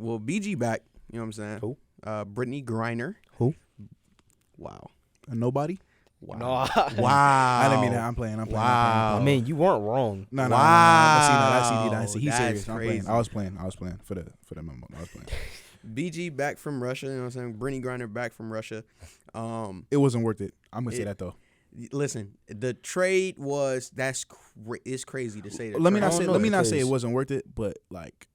Well, BG back. You know what I'm saying? Who? Brittney Griner. Who? Wow. Nobody. Wow. No. Wow. I didn't mean that. I'm playing. Wow. I mean, you weren't wrong. No. Wow. That's he's That's serious. I'm crazy. playing. I was playing for the memo. I was playing. BG back from Russia. You know what I'm saying? Brittney Griner back from Russia. It wasn't worth it. I'm gonna say that though. Listen, the trade was it's crazy to say that. Let me not because- say it wasn't worth it, but like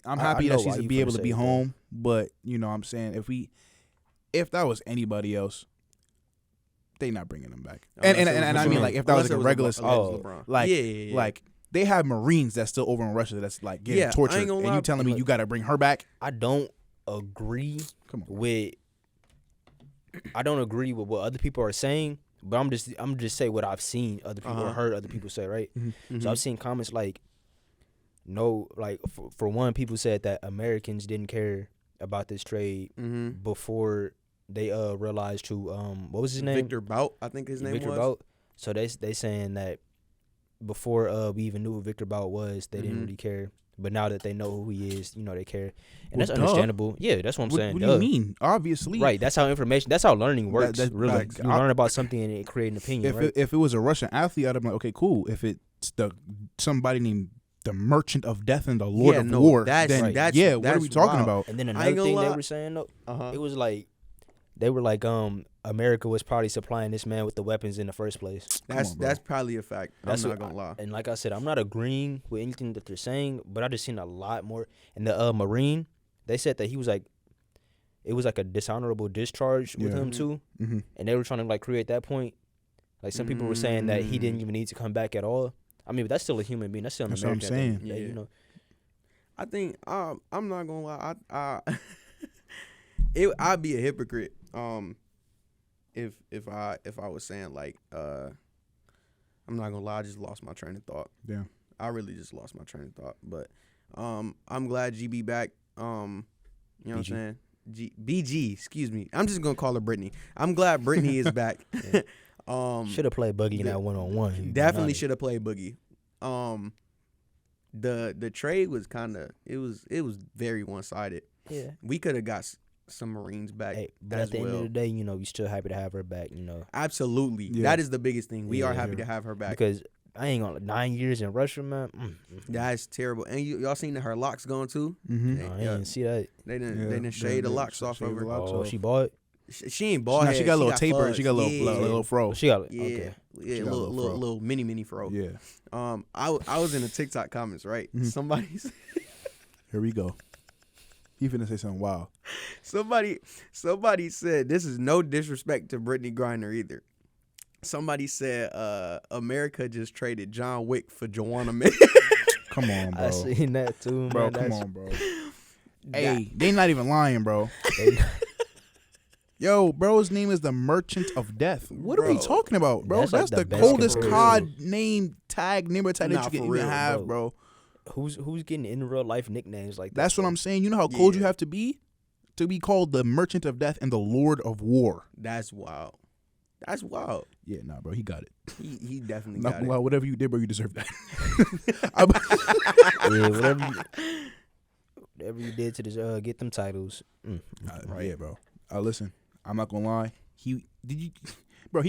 I'm I happy know that why she's you be able finna to be say that. home. But you know what I'm saying, if that was anybody else, they not bringing them back. And I mean, like, if that was like a regular, LeBron. like yeah. like they have Marines that's still over in Russia that's like getting Yeah, I ain't tortured, gonna and lie. you telling me you got to bring her back? I don't agree Come on. with. I don't agree with what other people are saying, but I'm just say what I've seen other people or heard other people say, right? Mhm. So I've seen comments like, no, like for one, people said that Americans didn't care about this trade before they realized who what was his name? Victor Bout, I think his name Victor was. Bout. So they saying that before we even knew who Victor Bout was, they didn't really care. But now that they know who he is, you know, they care, and Well, that's understandable. Yeah, that's what I'm saying. What do you mean? Obviously, Right, that's how learning works. that's really, facts. you learn about something and it create an opinion. Right? If it was a Russian athlete, I'd have been like, okay, cool. If it's somebody named the Merchant of Death and the Lord of War, that's then right. That's, yeah, what are that's we talking wild. about? And then I ain't another gonna thing they lie. were saying though, Uh-huh. it was like they were like America was probably supplying this man with the weapons in the first place. That's probably a fact. That's I'm what not gonna lie. And like I said, I'm not agreeing with anything that they're saying, but I just seen a lot more. And the Marine, they said that he was like, it was like a dishonorable discharge with him too, and they were trying to like create that point. Like some people were saying that he didn't even need to come back at all. I mean, but that's still a human being. That's still an That's what I'm American. at the end of saying. the day, Yeah. you know. I think I'm not gonna lie. I'd be a hypocrite. If I was saying like I'm not gonna lie, I just lost my train of thought. Yeah. I really just lost my train of thought. But I'm glad GB back. You know what I'm saying? BG, excuse me. I'm just gonna call her Brittney. I'm glad Brittney is back. Should have played Buggy in that 1-on-1. Definitely should have played Boogie. The trade was it was very one sided. Yeah. We could have got some Marines back. Hey, but as at the end well. of the day, you know, we still happy to have her back. You know, Absolutely. Yeah. That is the biggest thing. We are Yeah. happy to have her back. because I ain't gonna 9 years in Russia, man. That's terrible. And y'all seen her locks going too? Mm-hmm. No, I Yeah. didn't see that. They didn't shade the locks off of shade the her. locks. Oh, off. she bought. She ain't bald head. She got a little taper. fuzz. She got a Yeah. little fro. She got it. Yeah, Okay. yeah, She got a little fro. little mini fro. Yeah. I was in the TikTok comments, right? Somebody's Here we go. He finna say something wild. somebody said, this is no disrespect to Brittney Griner either. Somebody said America just traded John Wick for Joanna May. Come on, bro. I seen that too, Bro, man. come That's- on, bro. Hey, they not even lying, bro. they- Yo, bro's name is the Merchant of Death. What are we Bro. talking about, bro? That's like That's the the best coldest comparison. COD name number tag Nah, that you for can real, even have, bro. Who's getting in real life nicknames like that? That's what I'm saying. You know how cold you Yeah. have to be called the Merchant of Death and the Lord of War. That's wild. That's wild. Yeah, nah, bro, he got it. He definitely Not got gonna it. lie, whatever you did, bro, you deserve that. Yeah, whatever you did to this, get them titles. Right, yeah, bro. Listen, I'm not gonna lie. He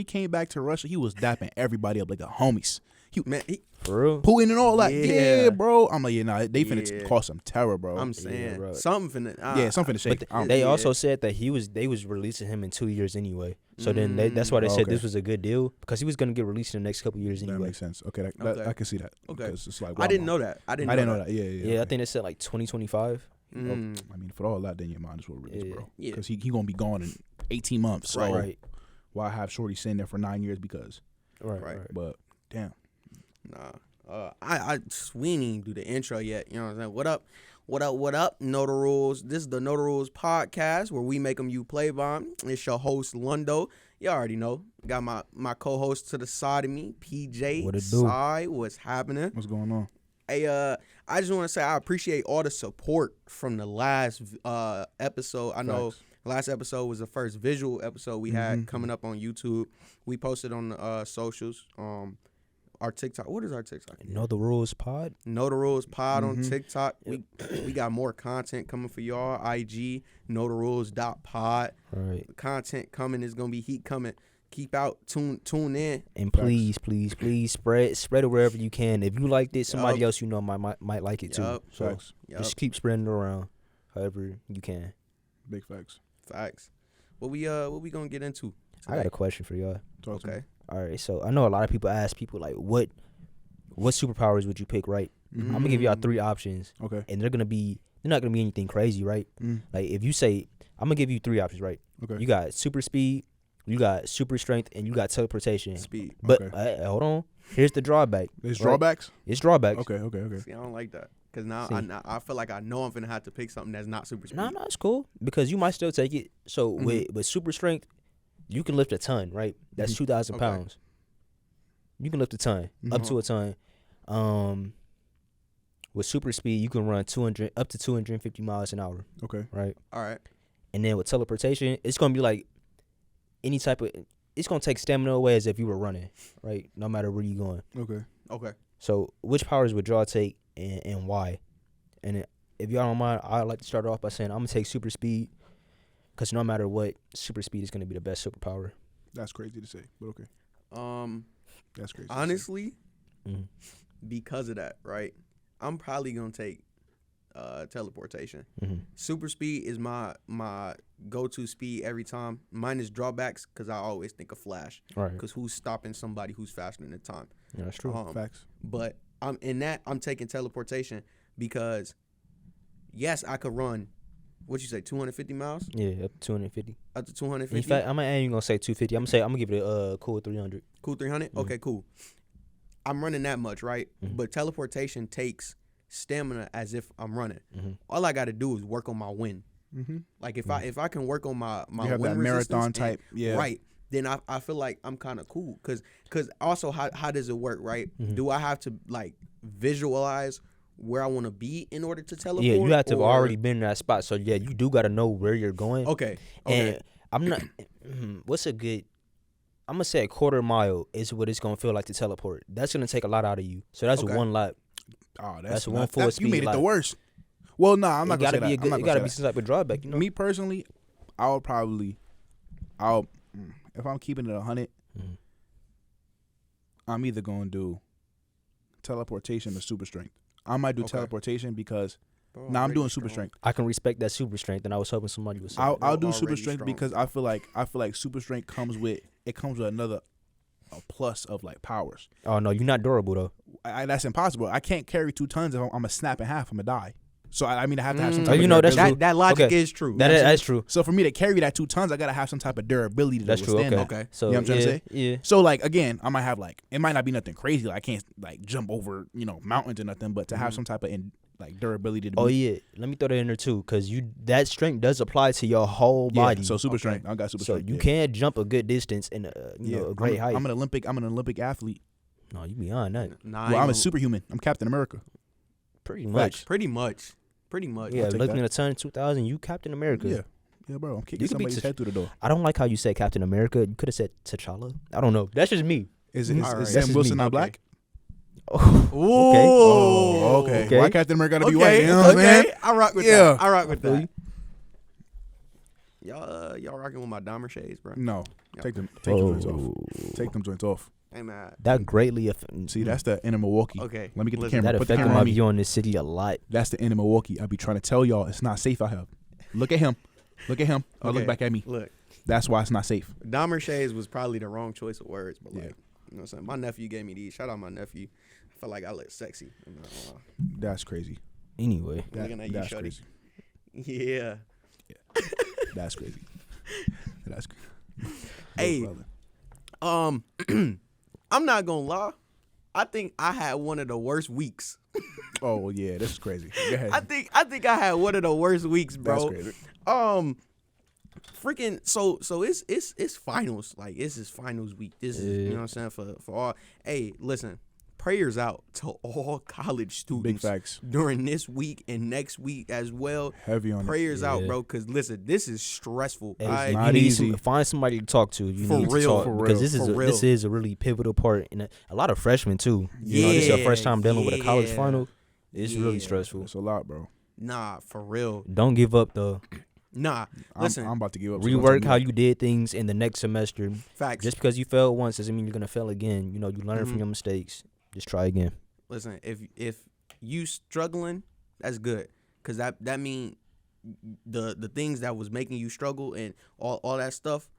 came back to Russia. He was dapping everybody up like the homies. Man, For real? Putin and all that. Yeah. Yeah, bro. I'm like, yeah, nah, they finna Yeah. cause some terror, bro. I'm saying bro. something finna. yeah, something to shake. But they Yeah. also said that they was releasing him in 2 years anyway. So then that's why they said Okay. this was a good deal because he was gonna get released in the next couple years That anyway. makes sense. Okay, Okay. I can see that. Okay. 'Cause it's like, I didn't know that. I didn't know that. Yeah, Yeah, I think they said like 2025. I mean, for all that, then your mind as well release, Yeah. bro. Yeah. Because he gonna be gone in 18 months. So Right. why have Shorty sitting there for 9 years? Because, Right. but damn. Nah. We didn't even do the intro yet. You know what I'm saying? What up? Know the rules. This is the Know the Rules podcast where we make them you play by 'em. It's your host, Lundo. You already know. Got my co-host to the side of me, PJ. What it do? Sai, what's happening? What's going on? Hey, I just want to say I appreciate all the support from the last episode. I know Facts. last episode was the first visual episode we had coming up on YouTube. We posted on the socials. our TikTok. What is our TikTok? Know the Rules Pod. Know the Rules Pod on TikTok. We got more content coming for y'all. IG knowtherules.pod. Right. The content coming is gonna be heat coming. Keep out, tune in, and please spread it wherever you can. If you liked it, somebody else might like it too. So just keep spreading it around, however you can. Big facts. What we gonna get into today? I got a question for y'all. Okay. All right. So I know a lot of people ask people like, what superpowers would you pick? Right. I'm gonna give y'all 3 options. Okay. And they're not gonna be anything crazy, right? Like if you say, I'm gonna give you 3 options, right? Okay. You got super speed, you got super strength, and you got teleportation. Speed. But hold on. Here's the drawback. There's drawbacks? It's drawbacks. Okay. See, I don't like that. Because now I feel like I know I'm going to have to pick something that's not super speed. No, it's cool. Because you might still take it. So with super strength, you can lift a ton, right? That's 2,000 pounds. You can lift a ton, up to a ton. With super speed, you can run up to 250 miles an hour. Okay. Right? All right. And then with teleportation, it's going to be like any type of, it's going to take stamina away as if you were running, right? No matter where you're going. Okay. So which powers would y'all take and why? And if y'all don't mind, I'd like to start off by saying I'm going to take super speed because no matter what, super speed is going to be the best superpower. That's crazy to say, but okay. That's crazy. Honestly, because of that, right? I'm probably going to take teleportation. Super speed is my go-to speed every time. Mine is drawbacks because I always think of Flash. Right. Because who's stopping somebody who's faster than the time? Yeah, that's true. Facts. But I'm taking teleportation because yes, I could run. What you say, 250 miles? Yeah, up to 250. Up to 250. In fact, I'm not even gonna say 250. I'm gonna give it a cool 300. Cool 300. Okay, cool. I'm running that much, right? But teleportation takes stamina as if I'm running. All I got to do is work on my wind. Like if I can work on my you have wind that marathon type, right? Then I feel like I'm kind of cool because also how does it work, right? Do I have to like visualize where I want to be in order to teleport? Yeah, you have to have already been in that spot. So yeah, you do got to know where you're going. Okay. And I'm not. What's a good? I'm gonna say a quarter mile is what it's gonna feel like to teleport. That's gonna take a lot out of you. So that's one lap. Oh, that's one full speed. You made it lap. the worst. Well, no, I'm not gonna say that. It gotta be some type of drawback. You know? Me personally, if I'm keeping it 100, I'm either gonna do teleportation or super strength. I might do teleportation because I'm doing super strength. I can respect that super strength, and I was hoping somebody would say I'll do super strength because I feel like super strength comes with another plus of like powers. Oh no, you're not durable though. That's impossible. I can't carry 2 tons if I'm a snap in half. I'm gonna die. So I mean, I have to have some type you of know that's durability. true. That logic is true. That's true. So for me to carry that 2 tons, I gotta have some type of durability to withstand that. Okay. So you know what I'm trying to say? Yeah. So like again, I might have like it might not be nothing crazy. Like I can't like jump over mountains or nothing, but to have some type of like durability to. Oh yeah, let me throw that in there too, because that strength does apply to your whole body. Yeah, so super strength. I got super strength. So you can jump a good distance and a great height. I'm an Olympic athlete. No, you beyond that. Well, I'm a superhuman. I'm Captain America. Pretty much. Pretty much. Yeah, looking at a ton 2000, you Captain America. Yeah, bro. I'm kicking somebody's head through the door. I don't like how you say Captain America. You could have said T'Challa. I don't know. That's just me. Is Sam Wilson not black? Oh, okay. Why Captain America gotta be white? You know what I'm saying? I rock with that. I rock with that. Y'all rocking with my Dahmer shades, bro? No, take them joints off. Take them joints off. Hey man, that greatly see that's the inner Milwaukee. Okay, let me get the camera. That Put the affected camera my on me. view on this city a lot. That's the inner Milwaukee. I be trying to tell y'all it's not safe out here. Look at him. Look at him. Or look back at me. Look, that's why it's not safe. Dahmer shades was probably the wrong choice of words, but like, you know what I'm saying? My nephew gave me these. Shout out my nephew. I feel like I look sexy. That's crazy. Anyway, looking at you, shorty. Crazy. Yeah. That's crazy. That's crazy. Hey, I'm not gonna lie. I think I had one of the worst weeks. Oh yeah, this is crazy. Go ahead. I think I had one of the worst weeks, bro. That's crazy. Freaking so it's finals. Like this is finals week. This is you know what I'm saying for all. Hey, listen. prayers out to all college students. Big facts. During this week and next week as well. Heavy on prayers it. out, bro. Because listen, this is stressful. Hey, not you need easy. find somebody to talk to. You For need real, to talk for because real, this is a really pivotal part, and a lot of freshmen too. You know, this is your first time dealing with a college final. It's really stressful. It's a lot, bro. Nah, for real. Don't give up though. Nah, listen. I'm about to give up. Rework how you did things in the next semester. Facts. Just because you failed once doesn't mean you're gonna fail again. You know, you learn from your mistakes. Just try again. Listen, if you struggling, that's good, cause that mean the things that was making you struggle and all that stuff,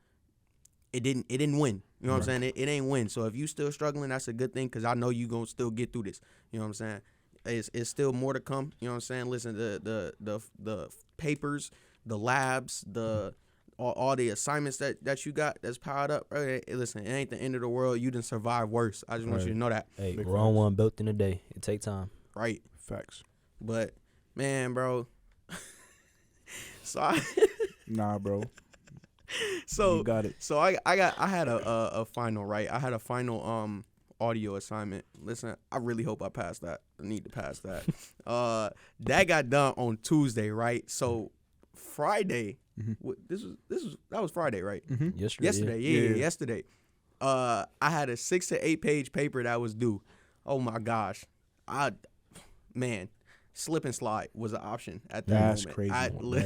it didn't win. You know what I'm saying? It ain't win. So if you still struggling, that's a good thing, cause I know you gonna still get through this. You know what I'm saying? It's still more to come. You know what I'm saying? Listen, the papers, the labs, all the assignments that you got that's piled up. Right? Listen, it ain't the end of the world. You didn't survive worse. I just want you to know that. Hey, Big wrong facts. one built in a day. It take time. Right. Facts. But man, bro. Nah, bro. So You got it. So I had a final, right? I had a final audio assignment. Listen, I really hope I passed that. I need to pass that. That got done on Tuesday, right? So Friday, that was Friday, right? Yesterday. Yesterday. I had a 6 to 8 page paper that was due. Oh my gosh, slip and slide was an option at that That's moment. crazy.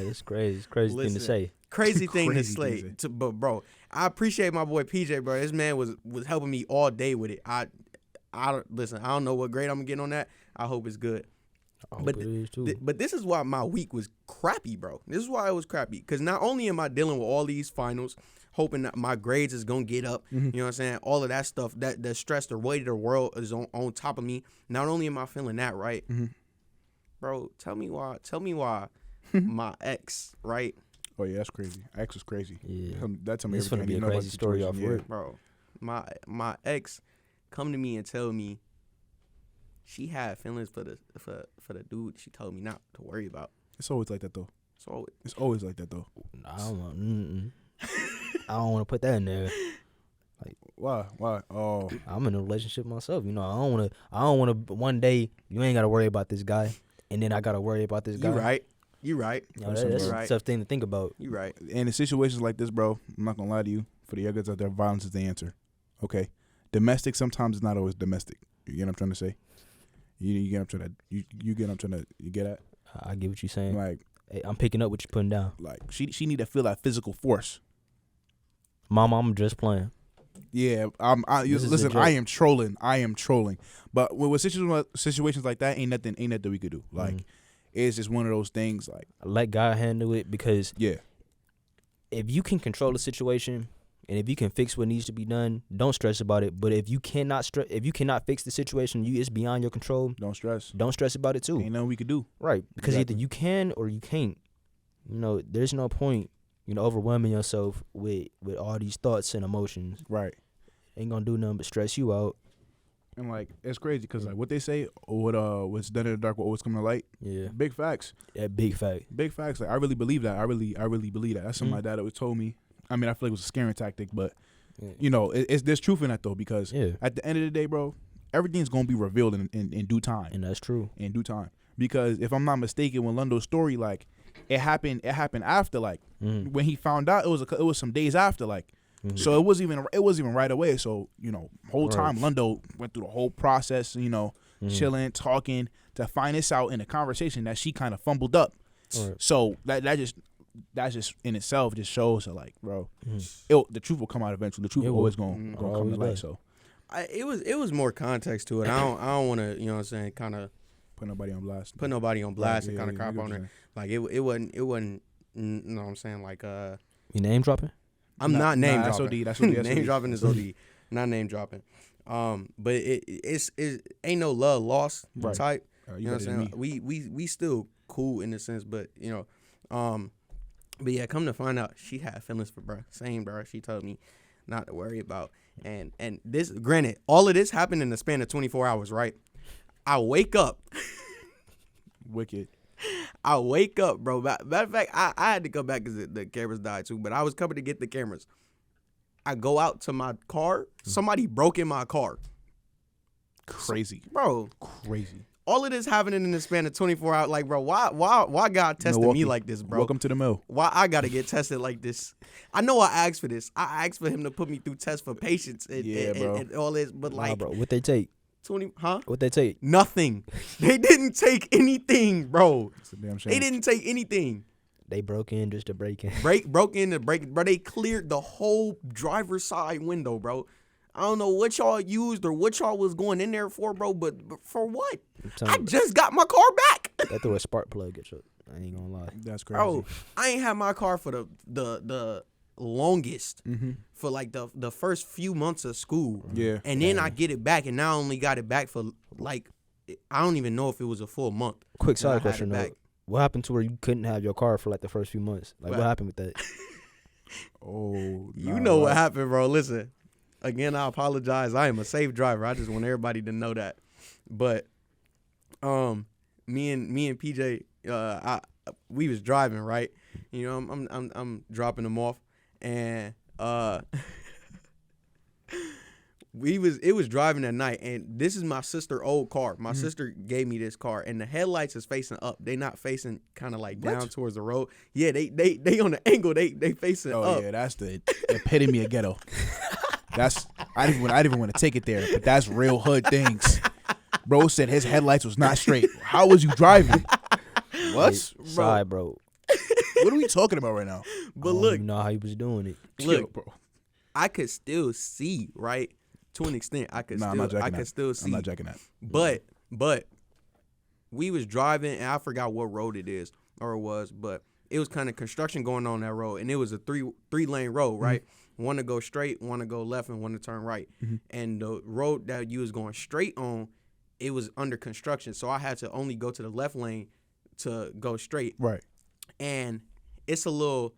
It's crazy. It's crazy thing to say. Crazy thing to Crazy say. thing to say. But bro, I appreciate my boy PJ, bro. This man was helping me all day with it. I listen. I don't know what grade I'm gonna get on that. I hope it's good. I hope But it is too. But this is why my week was crappy, bro. This is why it was crappy. Because not only am I dealing with all these finals, hoping that my grades is going to get up, you know what I'm saying? All of that stuff, that the stress, the weight of the world is on top of me. Not only am I feeling that, right? Bro, tell me why my ex, right? Oh yeah, that's crazy. Ex was crazy. Yeah. That's amazing. It's gonna be a crazy story off work. Bro, my ex come to me and tell me she had feelings for the dude she told me not to worry about. It's always like that though. It's always like that though. I don't want to put that in there. Why? Oh, I'm in a relationship myself. You know, I don't want to. One day you ain't gotta worry about this guy, and then I gotta worry about this guy. You right. You know, that's right. a tough thing to think about. You right. and in situations like this, bro, I'm not gonna lie to you. For the youngins out there, violence is the answer. Okay, domestic sometimes is not always domestic. You get what I'm trying to say? You get what I'm trying to. You get what I'm trying to. You get at? I get what you're saying. Like, hey, I'm picking up what you're putting down. like she need to feel that physical force. Mama, I'm just playing. Yeah, This is a listen. joke. I am trolling. But with situations like that, ain't nothing we could do. Like, it's just one of those things. Like, Let God handle it, because yeah, if you can control the situation and if you can fix what needs to be done, don't stress about it. But if you cannot fix the situation, it's beyond your control. don't stress. Don't stress about it too. Ain't nothing we could do. Right, because Exactly. either you can or you can't. You know, there's no point, overwhelming yourself with all these thoughts and emotions. Right. Ain't gonna do nothing but stress you out. And like, it's crazy because like what they say, what's done in the dark will always come to light. Yeah, Big facts. big fact. Big facts. Like, I really believe that. I really believe that. That's something my dad always told me. I mean, I feel like it was a scaring tactic, but Yeah. there's truth in that though, because at the end of the day, bro, everything's gonna be revealed in due time. And that's true. In due time, because if I'm not mistaken, when Lundo's story, like, it happened after, like, when he found out, it was some days after, like. So it wasn't even right away. So, whole time Lundo went through the whole process, chilling, talking, to find this out in a conversation that she kind of fumbled up. Right. So that just in itself just shows that, like, bro, the truth will come out eventually. The truth It will will. always gonna come Always to light. does. So It was more context to it. I don't want to, you know what I'm saying, kind of put nobody on blast. and kind Yeah, of crap you on get her. Like it wasn't, you know what I'm saying, like You name dropping? I'm not name that's dropping. OD. That's OD. Name dropping is OD. Not name dropping. But it's ain't no love lost type. You know what I'm saying? We still cool in a sense, but but yeah, come to find out, she had feelings for bruh. Same bruh. She told me not to worry about. And this, granted, all of this happened in the span of 24 hours, right? I wake up. Wicked. I wake up, bro. Matter of fact, I had to come back because the cameras died too. But I was coming to get the cameras. I go out to my car. Somebody broke in my car. Crazy. Bro. Crazy. All of this happening in the span of 24 hours. Like, bro, why God tested Milwaukee. me like this, bro? Welcome to the mill. Why I gotta get tested like this? I know I asked for this. I asked for him to put me through tests for patience and all this, but like, bro, what they take? 20, huh? What they take? Nothing. They didn't take anything, bro. It's a damn shame. They didn't take anything. They broke in just to break in. Broke in to break, bro. They cleared the whole driver's side window, bro. I don't know what y'all used or what y'all was going in there for, bro, but for what? I just got my car back. They threw a spark plug at you. I ain't gonna lie. That's crazy. Bro, I ain't had my car for the longest, for like the first few months of school. Yeah. And then I get it back, and now I only got it back for like, I don't even know if it was a full month. Quick that I side had question it though. back. What happened to where you couldn't have your car for like the first few months? Like what happened with that? Oh, You know what happened, bro. Listen, again, I apologize. I am a safe driver. I just want everybody to know that. But me and PJ, we was driving, right? You know, I'm dropping them off, and it was driving at night, and this is my sister's old car. My sister gave me this car, and the headlights is facing up. They not facing kind of like down towards the road. Yeah, they on the angle. They facing up. Oh yeah, that's the epitome of ghetto. I didn't even want to take it there, but that's real hood things. Bro said his headlights was not straight. How was you driving? What? Side, bro. What are we talking about right now? But I don't look, even know how he was doing it. look, Yo, bro. I could still see, right? To an extent, I could I'm not still, jacking I could that. still see. I'm not jacking that. But we was driving, and I forgot what road it is or it was, but it was kind of construction going on that road, and it was a three lane road, right? One to go straight, one to go left, and one to turn right. And the road that you was going straight on, it was under construction, so I had to only go to the left lane to go straight. Right. And it's a little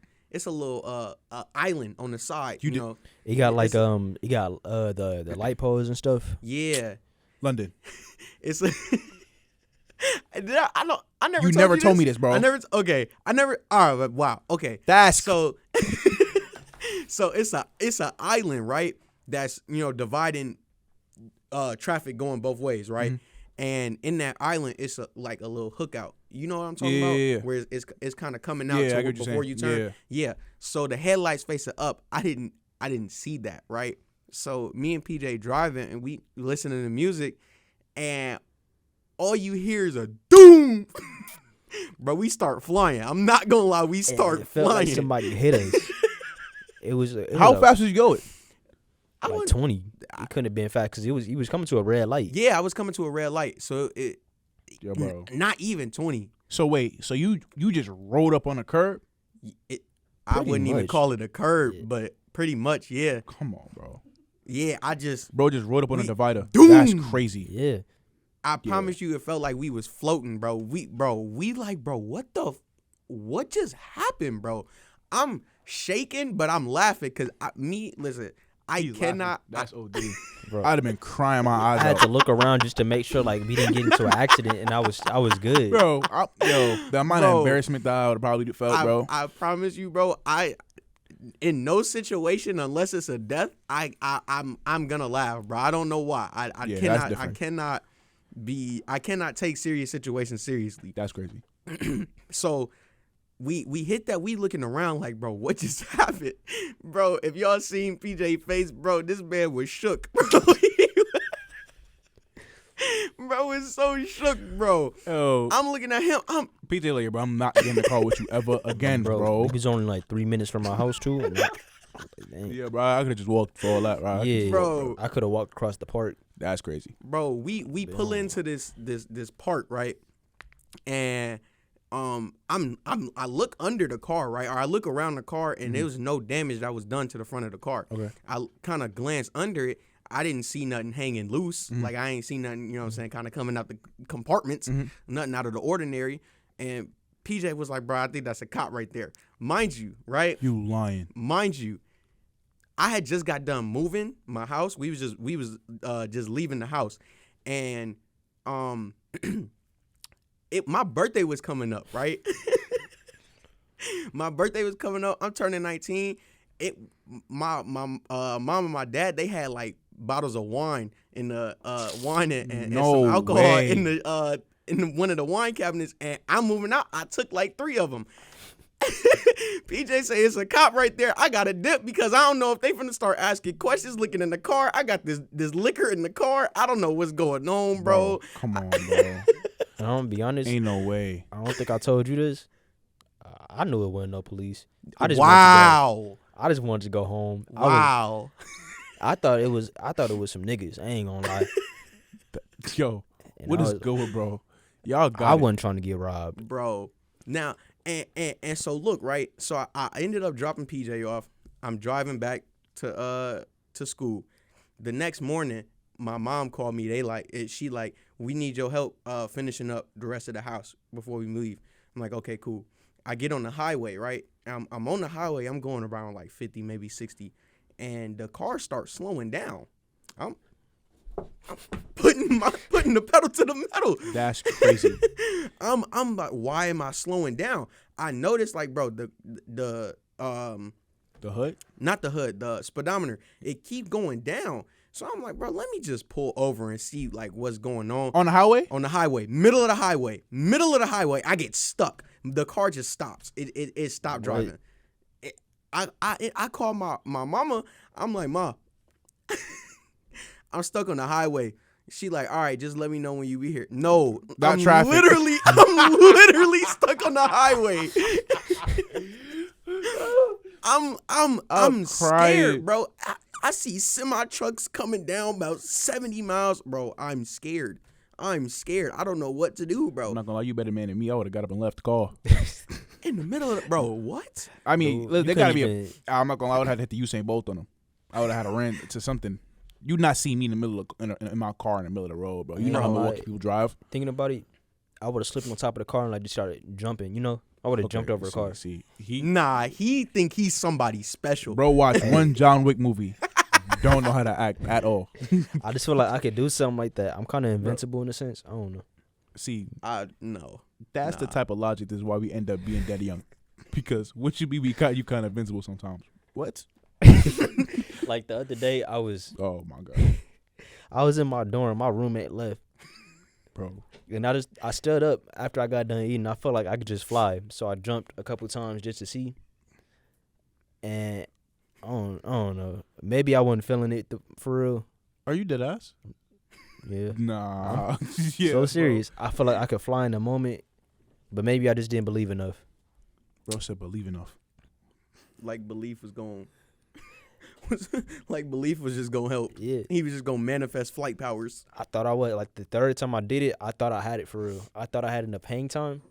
island on the side, you know. He got like he got the light poles and stuff. Yeah. London. It's a I never You told never you told me this, bro. I never all right, wow. Okay. That's So so it's a island, right? That's, you know, dividing traffic going both ways, right? And in that island, it's like a little hookout. You know what I'm talking about? Yeah. Where it's kind of coming out Yeah, I to get what you're before saying. you turn. Yeah. So the headlights facing up. I didn't see that, right? So me and PJ driving, and we listening to music, and all you hear is a doom. Bro, we start flying. I'm not gonna lie, we start It felt flying. like somebody hit us. It was how fast was you going? Like 20. It couldn't have been fast because he was coming to a red light. Yeah, I was coming to a red light, so it Yo, bro. not even 20. So wait, so you just rolled up on a curb? I Pretty wouldn't even much. call it a curb, Yeah. but pretty much, yeah. Come on, bro. Yeah, I just Bro just rolled up on a divider. Doom. That's crazy. Yeah. I promise you, it felt like we was floating, bro. We like, bro, what just happened, bro? I'm shaking, but I'm laughing because listen, I He's cannot. laughing. That's OD. Bro. I'd have been crying my eyes I had out. to look around just to make sure like we didn't get into an accident, and I was good. Bro, the amount of Bro. embarrassment that I would have probably felt, bro. I promise you, bro. In no situation, unless it's a death, I'm gonna laugh, bro. I don't know why. I Yeah, that's cannot. different. I cannot take serious situations seriously. That's crazy. So we hit that. We looking around like, bro, what just happened, bro? If y'all seen PJ face, bro, this man was shook. Bro is so shook, bro. Oh, I'm looking at him. PJ later, bro. I'm not getting in the car with you ever again, bro. It was only like 3 minutes from my house too. And dang. Yeah, bro. I could have just walked for all that, right? Yeah, Bro. I could have walked across the park. That's crazy. Bro, we pull into this park, right? And I look under the car, right? Or I look around the car, and there was no damage that was done to the front of the car. Okay. I kind of glanced under it. I didn't see nothing hanging loose. Like, I ain't seen nothing, you know what I'm saying, kind of coming out the compartments, nothing out of the ordinary. And PJ was like, bro, I think that's a cop right there. Mind you, right? You lying. Mind you, I had just got done moving my house. We was just leaving the house. And my birthday was coming up, right? My birthday was coming up. I'm turning 19. My mom and my dad, they had like bottles of wine in the wine and No some alcohol way. in one of the wine cabinets, and I'm moving out. I took like 3 of them. PJ say it's a cop right there. I got a dip because I don't know if they finna start asking questions, looking in the car. I got this liquor in the car. I don't know what's going on, bro. Come on, bro. And I'm gonna be honest. Ain't no way. I don't think I told you this. I knew it wasn't no police. I just wanted to go home. Wow. I thought it was some niggas. I ain't gonna lie. Yo, And what I is was- going, bro? Y'all got I it. wasn't trying to get robbed. Bro. Now, and so look, right? So I ended up dropping PJ off. I'm driving back to school. The next morning, my mom called me. She like, we need your help finishing up the rest of the house before we leave. I'm like, okay, cool. I get on the highway, right? I'm on the highway. I'm going around like 50, maybe 60, and the car starts slowing down. I'm putting the pedal to the metal. That's crazy. I'm like, why am I slowing down? I noticed, like, bro, the hood? not the hood, the speedometer, it keep going down. So I'm like, bro, let me just pull over and see like what's going on. On the highway? On the highway, middle of the highway, I get stuck. The car just stops. It stopped driving. I call my mama. I'm like, Ma, I'm stuck on the highway. She like, all right, just let me know when you be here. No, I'm traffic. I'm literally stuck on the highway. I'm scared, bro. I see semi trucks coming down about 70 miles, bro. I'm scared. I don't know what to do, bro. I'm not gonna lie, you better man than me. I would have got up and left the call. In the middle of bro, what? I mean, Dude, they you gotta couldn't be. I'm not gonna lie, I would have had to hit the Usain Bolt on them. I would have had to run to something. You not see me in the middle of in my car in the middle of the road, bro. You know how Milwaukee people drive. Thinking about it, I would have slipped on top of the car and like just started jumping. You know, I would have jumped over the car. See, Nah, he think he's somebody special. bro, watch one John Wick movie. Don't know how to act at all. I just feel like I could do something like that. I'm kind of invincible in a sense. I don't know. See, No. that's the type of logic. This is why we end up being dead young. Because what you be, you kind of invincible sometimes. What? Like the other day, Oh my god, I was in my dorm. My roommate left, bro. and I stood up after I got done eating. I felt like I could just fly, so I jumped a couple times just to see. And I don't know. Maybe I wasn't feeling it for real. Are you dead ass? Yeah. Nah. Yeah, So serious. I feel like I could fly in the moment, but maybe I just didn't believe enough. Bro said believe enough. Like belief was going. Like belief was just gonna help. Yeah. He was just gonna manifest flight powers. I thought I would. Like the third time I did it, I thought I had it for real. I thought I had enough hang time.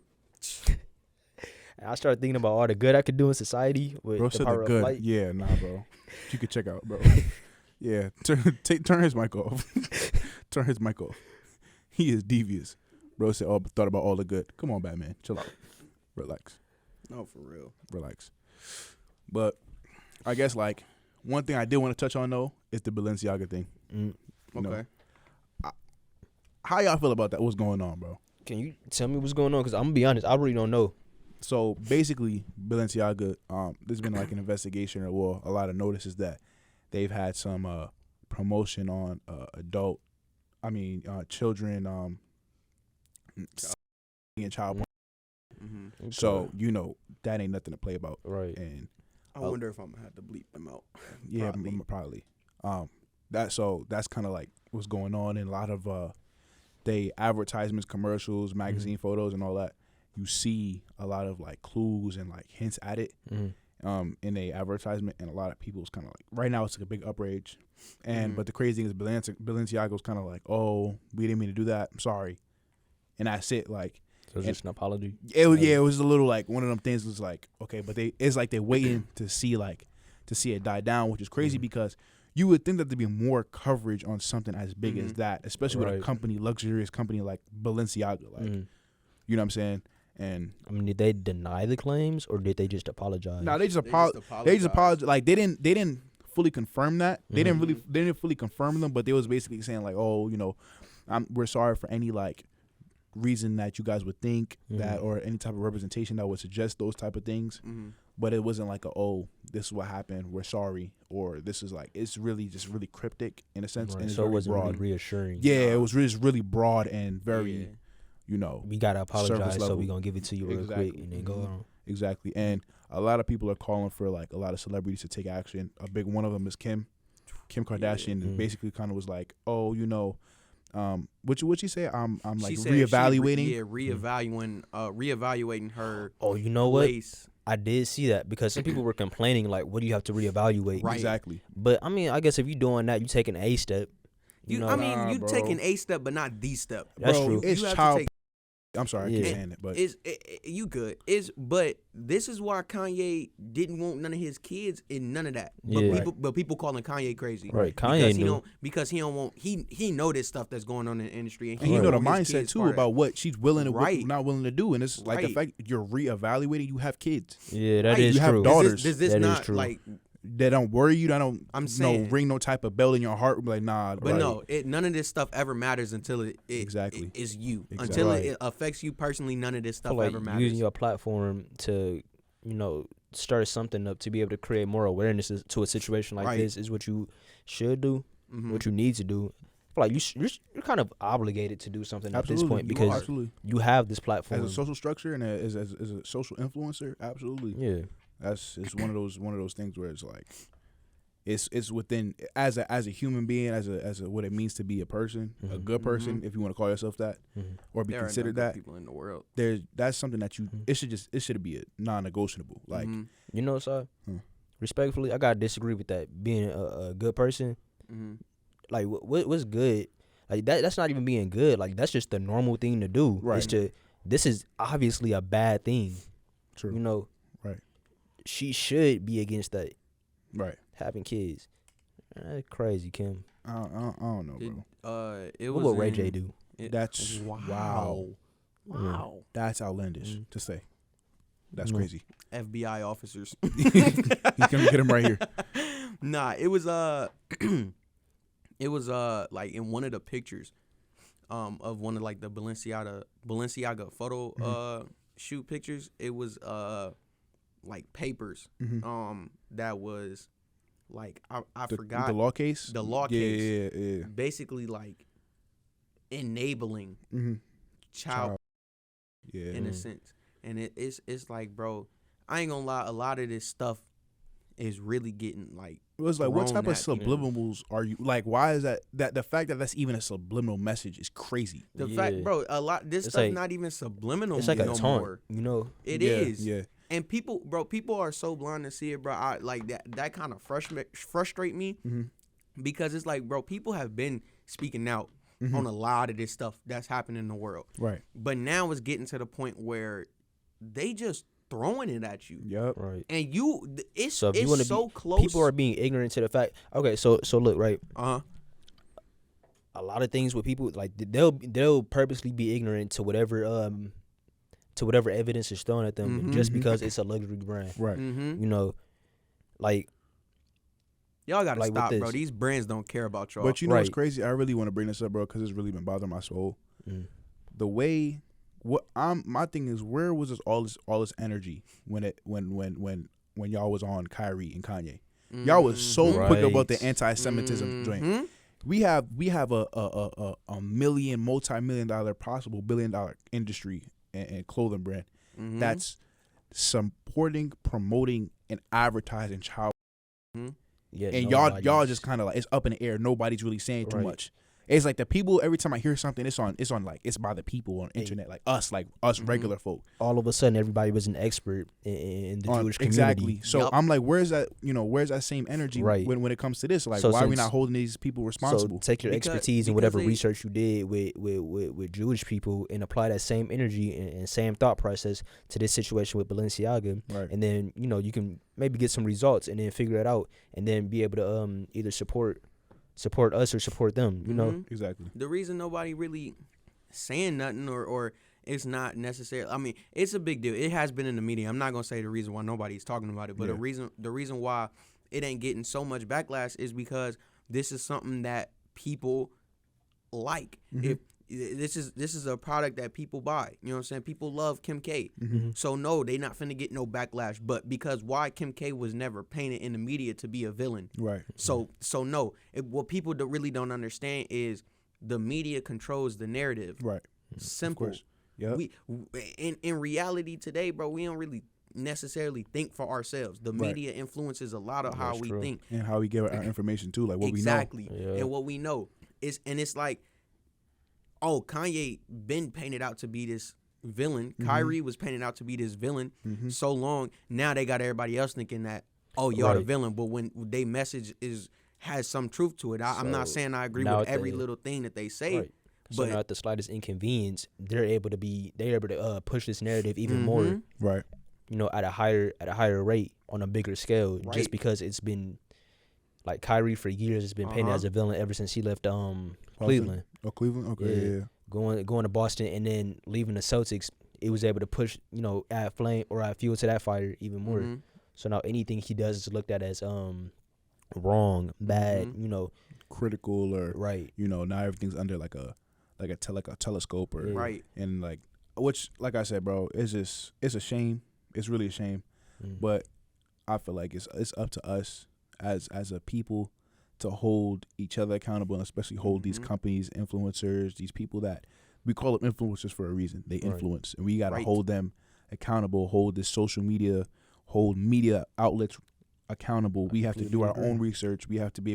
And I started thinking about all the good I could do in society with Bro the said power the of good. flight. Yeah, nah, bro. You could check out, bro. Yeah, turn his mic off. Turn his mic off. He is devious. Bro said, thought about all the good. Come on, Batman. Chill out. Relax. No, for real. Relax. But I guess, like, one thing I did want to touch on, though, is the Balenciaga thing. Mm. You know, Okay. how y'all feel about that? What's going on, bro? Can you tell me what's going on? Because I'm going to be honest, I really don't know. So, basically, Balenciaga, there's been, like, an investigation, or, well, a lot of notices that they've had some promotion on children and child porn. Mm-hmm. Okay. So, you know, that ain't nothing to play about. Right. And I wonder if I'm gonna have to bleep them out. yeah, Probably. probably. That's kind of like what's going on, and a lot of they advertisements, commercials, magazine photos, and all that. You see a lot of like clues and like hints at it in a advertisement, and a lot of people's kind of like right now it's like a big outrage, and but the crazy thing is Balenciaga's kind of like, oh, we didn't mean to do that, I'm sorry, and that's it. Like, So it's just an apology. it was a little like one of them things. Was like, okay, but it's like they're waiting to see it die down, which is crazy because you would think that there'd be more coverage on something as big as that, especially with a company, luxurious company like Balenciaga. Like, you know what I'm saying? And I mean, did they deny the claims or did they just apologize? no, they just apologized. Like they didn't fully confirm that. They didn't fully confirm them, but they was basically saying like, oh, you know, we're sorry for any like reason that you guys would think that, or any type of representation that would suggest those type of things. But it wasn't like this is what happened, we're sorry, or this is like, it's really just really cryptic in a sense. Right. And it's so it very wasn't broad. really reassuring. Yeah, it was really broad and very, we gotta apologize, so level. we gonna give it to you real quick and then go on. Exactly. And a lot of people are calling for like a lot of celebrities to take action. A big one of them is Kim Kardashian. Basically kind of was like, oh, what she say? I'm like reevaluating. Reevaluating her. Oh, you know place. What? I did see that because some people were complaining like, what do you have to reevaluate? Right. Exactly. But I mean, I guess if you're doing that, you're taking a step. You taking a step, but not the step. That's true. It's child. I'm sorry, I keep saying it, but you good. But this is why Kanye didn't want none of his kids in none of that. But people calling Kanye crazy. Right, Kanye because he don't want he know this stuff that's going on in the industry, and he know the mindset too about what she's willing to what not willing to do, and it's like the fact you're reevaluating. You have kids. Yeah, that is true. You have daughters. Does this not true. like? That don't worry you. That don't ring no type of bell in your heart. Like nah, but no, none of this stuff ever matters until it is you. Exactly. Until it affects you personally, none of this stuff ever matters. Using your platform to start something up to be able to create more awareness to a situation like this is what you should do, what you need to do. Like you're kind of obligated to do something at this point because you have this platform as a social structure and as a social influencer. Absolutely, yeah. It's one of those things where it's like it's within as a human being, as a what it means to be a person, a good person, if you want to call yourself that, or be considered that. People in the world. That's something that you it should be a non-negotiable. Like so respectfully, I gotta disagree with that. Being a good person, like what's good, like that's not even being good. Like that's just the normal thing to do. Right. This is obviously a bad thing. True. Right. She should be against that. Right. Having kids. That's crazy, Kim. I don't know, bro. What will Ray J do? That's wow. That's outlandish to say. That's crazy. FBI officers. He's gonna get him right here. Nah, it was like in one of the pictures of one of like the Balenciaga photo shoot pictures. It was like papers that was like I forgot the law case. The law case. Yeah. Basically like enabling child in a sense. And it's like, bro, I ain't gonna lie, a lot of this stuff is really getting like it was like, what type of subliminals are you like? Why is that the fact that that's even a subliminal message is crazy. The fact, bro, a lot this stuff like, not even subliminal. It's like no a taunt, more. It is. Yeah. And people are so blind to see it, bro. I like that kind of frustrate me because it's like, bro, people have been speaking out on a lot of this stuff that's happening in the world. Right. But now it's getting to the point where they just throwing it at you. Yep. Right. And it's so close. People are being ignorant to the fact. Okay, so look, right. A lot of things with people like they'll purposely be ignorant to whatever evidence is thrown at them just because it's a luxury brand. Right. Like y'all gotta stop, bro. These brands don't care about y'all. But you know what's crazy? I really want to bring this up, bro, because it's really been bothering my soul. The way my thing is, where was all this energy when y'all was on Kyrie and Kanye? Y'all was so quick about the anti-Semitism joint. We have a multi-million-dollar, possible billion-dollar industry and clothing brand that's supporting, promoting, and advertising child. Yeah, and y'all just kind of like, it's up in the air. Nobody's really saying too much. It's like the people, every time I hear something, it's on like, it's by the people on the internet, like us regular folk. All of a sudden, everybody was an expert in the Jewish community. Exactly. So I'm like, where's that same energy when it comes to this? Like, why are we not holding these people responsible? So take your expertise and whatever research you did with Jewish people and apply that same energy and same thought process to this situation with Balenciaga. Right. And then, you can maybe get some results and then figure it out and then be able to either support us or support them, Exactly. The reason nobody really saying nothing or it's not necessarily, I mean, it's a big deal. It has been in the media. I'm not going to say the reason why nobody's talking about it, but the reason why it ain't getting so much backlash is because this is something that people like. this is a product that people buy. You know what I'm saying? People love Kim K. So no, they not finna get no backlash. But because why Kim K was never painted in the media to be a villain. Right. So no, what people really don't understand is the media controls the narrative. Right. Simple. Yep. We in reality today, bro, we don't really necessarily think for ourselves. The media influences a lot of how we think and how we get our information too, like what exactly. we know. And what we know is, and it's like, oh, Kanye been painted out to be this villain. Kyrie was painted out to be this villain so long. Now they got everybody else thinking that, oh, y'all the villain. But when they message has some truth to it, I'm not saying I agree with every little thing that they say. Right. So but now at the slightest inconvenience, they're able to push this narrative even more. Right. You know, at a higher rate on a bigger scale, just because it's been like Kyrie for years has been painted as a villain ever since he left Cleveland. Oh, Cleveland. Okay. Yeah. Going to Boston and then leaving the Celtics, it was able to push, you know, add fuel to that fire even more. So now anything he does is looked at as wrong, bad, you know, critical, or you know, now everything's under like a telescope or and like, which, like I said, bro, it's a shame. It's really a shame. But I feel like it's up to us as a people to hold each other accountable, and especially hold these companies, influencers, these people that we call them influencers for a reason. They influence, and we got to hold them accountable, hold this social media, hold media outlets accountable. We have to do our own research. We have to be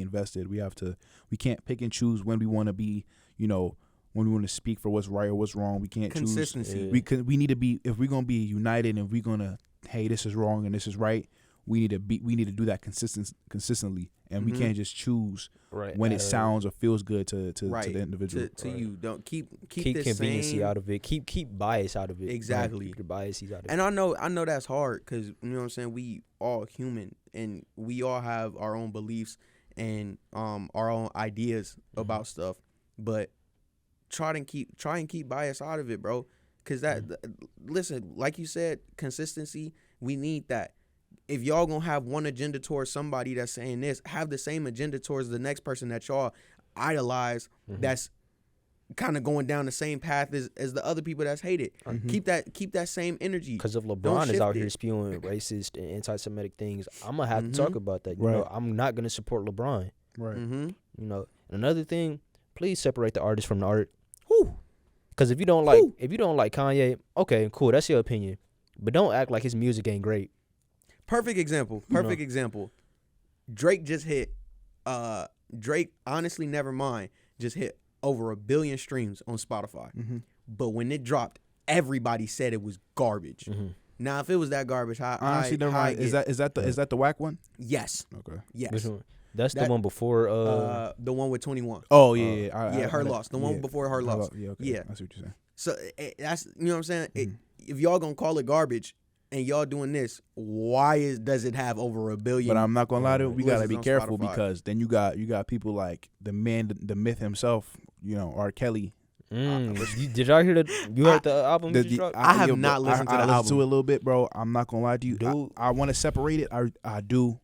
invested. We can't pick and choose when we want to be, you know, when we want to speak for what's right or what's wrong. We can't consistency. choose. We need to be, if we're going to be united and we're going to, hey, this is wrong and this is right, we need to do that consistently. And we can't just choose when it sounds or feels good to the individual. To you. Don't keep this conveniency out of it. Keep bias out of it. Exactly. Keep the biases out of it. And I know that's hard, because, you know what I'm saying, we all human and we all have our own beliefs and our own ideas about stuff. But try and keep bias out of it, bro. Because listen, like you said, consistency, we need that. If y'all gonna have one agenda towards somebody that's saying this, have the same agenda towards the next person that y'all idolize, that's kind of going down the same path as the other people that's hated. Keep that same energy. Because if LeBron is out here spewing racist and anti-Semitic things, I'm gonna have to talk about that. You know, I'm not gonna support LeBron. Right. You know, and another thing, please separate the artist from the art. Because if you don't like Kanye, okay, cool, that's your opinion, but don't act like his music ain't great. Perfect example. Example. Drake just hit. Drake, honestly, Nevermind, just hit over 1 billion streams on Spotify. But when it dropped, everybody said it was garbage. Now, if it was that garbage, honestly, Nevermind, is that the whack one? Yes. Okay. Yes. Which one? That's the one before. The one with 21. Oh yeah. Her loss. The one before her loss. Yeah. Okay. Yeah. I see what you're saying. So that's, you know what I'm saying. If y'all gonna call it garbage, and y'all doing this, why does it have over 1 billion? But I'm not gonna lie to you, we gotta be careful, Spotify. because then you got people like the myth himself, you know, R. Kelly. Did y'all hear you heard the album? I have not listened to the album. I listened to it a little bit, bro. I'm not gonna lie to you. Dude, I want to separate it. I do.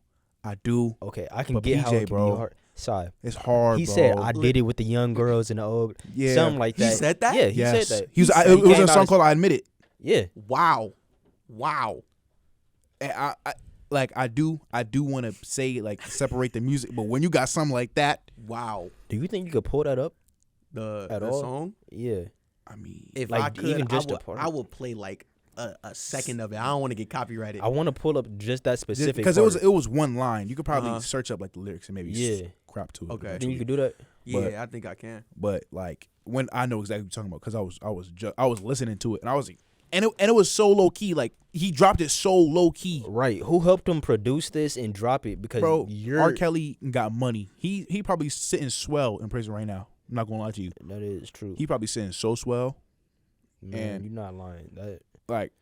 Okay, I can but get PJ, how it can bro, be hard. Sorry. It's hard. He bro. said, "I did it with the young girls and the old." Yeah, something like that. He said that. Yeah, he said that. It was a song called "I Admit It." Yeah. Wow. And I do want to say, like, separate the music, but when you got something like that, wow. Do you think you could pull that up? The song? Yeah. I mean, if like, I could, even just I would play like a second of it. I don't want to get copyrighted. I want to pull up just that specific because it was one line. You could probably search up like the lyrics and maybe crap to it. Okay. Think you could do that? Yeah, I think I can. But like, when I know exactly what you're talking about, because I was listening to it and I was like, and it was so low key. Like, he dropped it so low key. Right. Who helped him produce this and drop it? Because R. Kelly got money. He probably sitting swell in prison right now. I'm not gonna lie to you. That is true. He probably sitting so swell. Man, and you're not lying. That like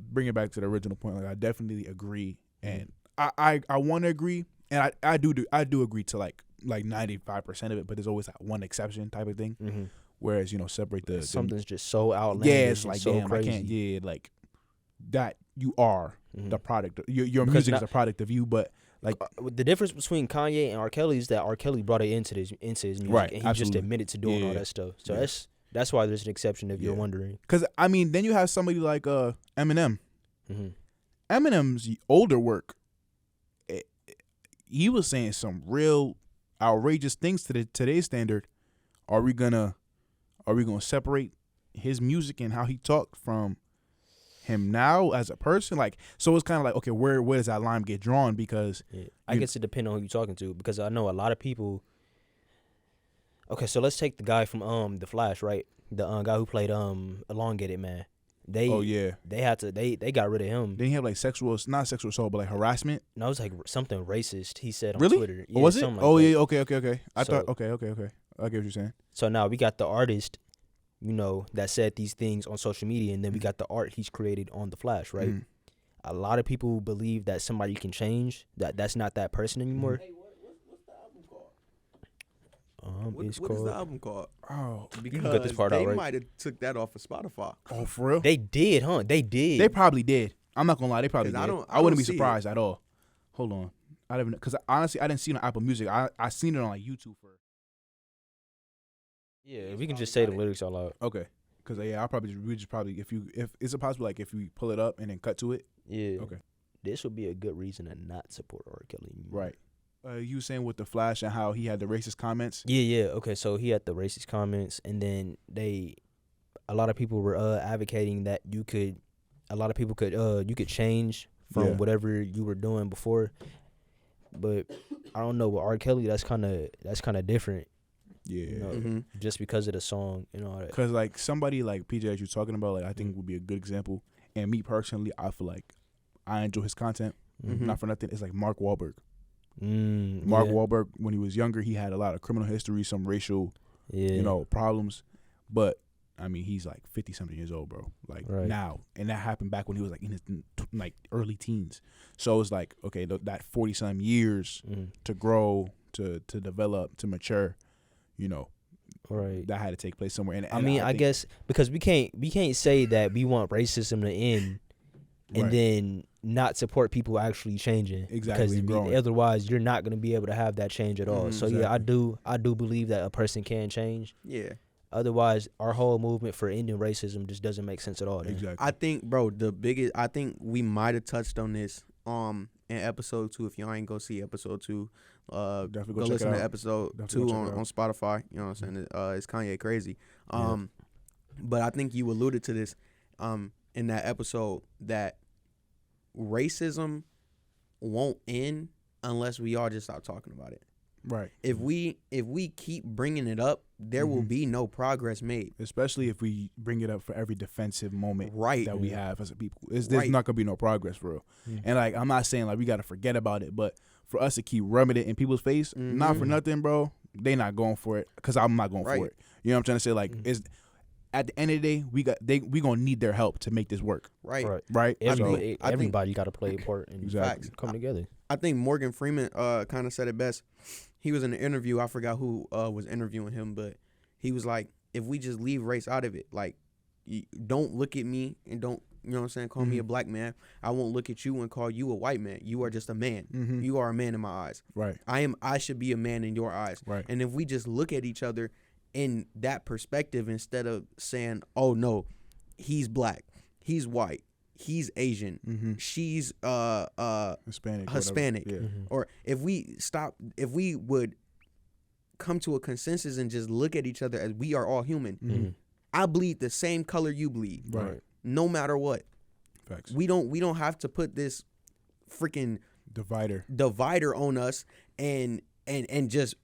bring it back to the original point. Like, I definitely agree, and I want to agree, and I do agree to like 95% of it. But there's always that one exception type of thing. Whereas, you know, separate the something's just so outlandish. Yeah, it's like, so damn, crazy. I can't. Yeah, like, that you are the product. Your Because music is a product of you, but like the difference between Kanye and R. Kelly is that R. Kelly brought it into his music, Right, and he just absolutely. admitted to doing all that stuff. So Yeah. that's why there's an exception if you're wondering. because I mean, then you have somebody like Eminem. Mm-hmm. Eminem's older work, he was saying some real outrageous things to today's standard. Are we gonna separate his music and how he talked from him now as a person? Like, so it's kind of like, okay, where does that line get drawn? Because I guess it depends on who you're talking to, because I know a lot of people. Okay, so let's take the guy from The Flash, right? The guy who played Elongated Man. They got rid of him. Then he had like not sexual assault, but like harassment. No, it was like something racist he said on Really? Twitter. Oh, was it? something like Oh that. yeah, okay. I So- thought okay. I get what you're saying. So now we got the artist, that said these things on social media, and then we Mm-hmm. got the art he's created on The Flash, right? Mhm. A lot of people believe that somebody can change, that's not that person anymore. Hey, what's the album called? It's What is called. the album called? Oh, Because can cut this part they out, right? might have took that off of Spotify. oh, for real? They did, huh? They did. They probably did. I'm not gonna lie, they probably 'Cause did. I I wouldn't don't be see it. surprised at all. Hold on, I don't because honestly, I didn't see it on Apple Music. I seen it on like YouTube first. Yeah, we can just say the lyrics out loud. Okay, because I'll probably if is it possible like if we pull it up and then cut to it? Yeah. Okay. This would be a good reason to not support R. Kelly anymore. Right. You were saying with the Flash and how he had the racist comments. Yeah. Okay, so he had the racist comments, and then a lot of people were advocating that you could change from Yeah. whatever you were doing before. But I don't know, with R. Kelly, that's kind of different, Yeah. Mm-hmm. just because of the song and all that. Because like somebody like PJ that you're talking about, like I think would be a good example. And me personally, I feel like I enjoy his content. Mhm. Not for nothing. It's like Mark Wahlberg. Mark Mark Wahlberg, when he was younger, he had a lot of criminal history, some racial, problems. But I mean, he's like 50-something years old, bro. Like Right. now, and that happened back when he was like in his like early teens. So it's like okay, that 40-some years to grow, to develop, to mature, Right. that had to take place somewhere. And I mean, I think- guess because we can't say that we want racism to end and Right. then not support people actually changing. Exactly, and Because growing. otherwise you're not going to be able to have that change at all. Mhm, So yeah, I do believe that a person can change. Yeah. Otherwise, our whole movement for ending racism just doesn't make sense at all. Then. Exactly. I think, bro, I think we might have touched on this in episode 2. If y'all ain't go see episode 2, Definitely go go check listen it to out. episode Definitely 2 go check it on out. Spotify. You know what I'm saying? It's Kanye Crazy. Yeah. But I think you alluded to this in that episode that racism won't end unless we all just stop talking about it. Right. If we keep bringing it up, there will be no progress made. Especially if we bring it up for every defensive moment Right. that we have as a people. There's Right. not gonna be no progress for real. And like I'm not saying like we gotta forget about it, but for us to keep rubbing it in people's face, not for nothing, bro. They not going for it because I'm not going for Right. it. You know what I'm trying to say? Like it's at the end of the day, we gonna need their help to make this work. Right. Right. Everybody, I think- everybody got to play a part and Exactly. come together. I think Morgan Freeman kind of said it best. He was in an interview. I forgot who was interviewing him, but he was like, if we just leave race out of it, like, don't look at me and don't, you know what I'm saying, call me a black man. I won't look at you and call you a white man. You are just a man. You are a man in my eyes. Right. I should be a man in your eyes. Right. And if we just look at each other in that perspective instead of saying, oh no, he's black, he's white, he's Asian, she's Hispanic, Yeah. or if we would come to a consensus and just look at each other as we are all human. I bleed the same color you bleed, Right. no matter what. Facts. We don't have to put this freaking divider on us and just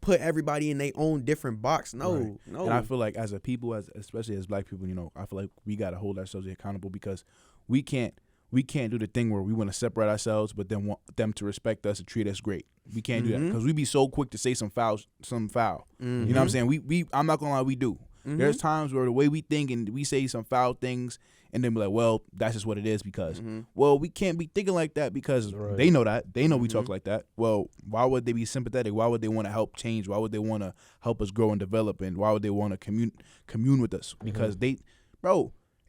put everybody in their own different box. No, Right. no. And I feel like as a people, especially as black people, I feel like we gotta hold ourselves accountable because we can't do the thing where we want to separate ourselves, but then want them to respect us and treat us great. We can't do that because we be so quick to say some foul. You know what I'm saying? We I'm not gonna lie, we do. There's times where the way we think and we say some foul things and then be like, well, that's just what it is because, well, we can't be thinking like that because they know that. They know we talk like that. Well, why would they be sympathetic? Why would they want to help change? Why would they want to help us grow and develop? And why would they want to commune with us? Because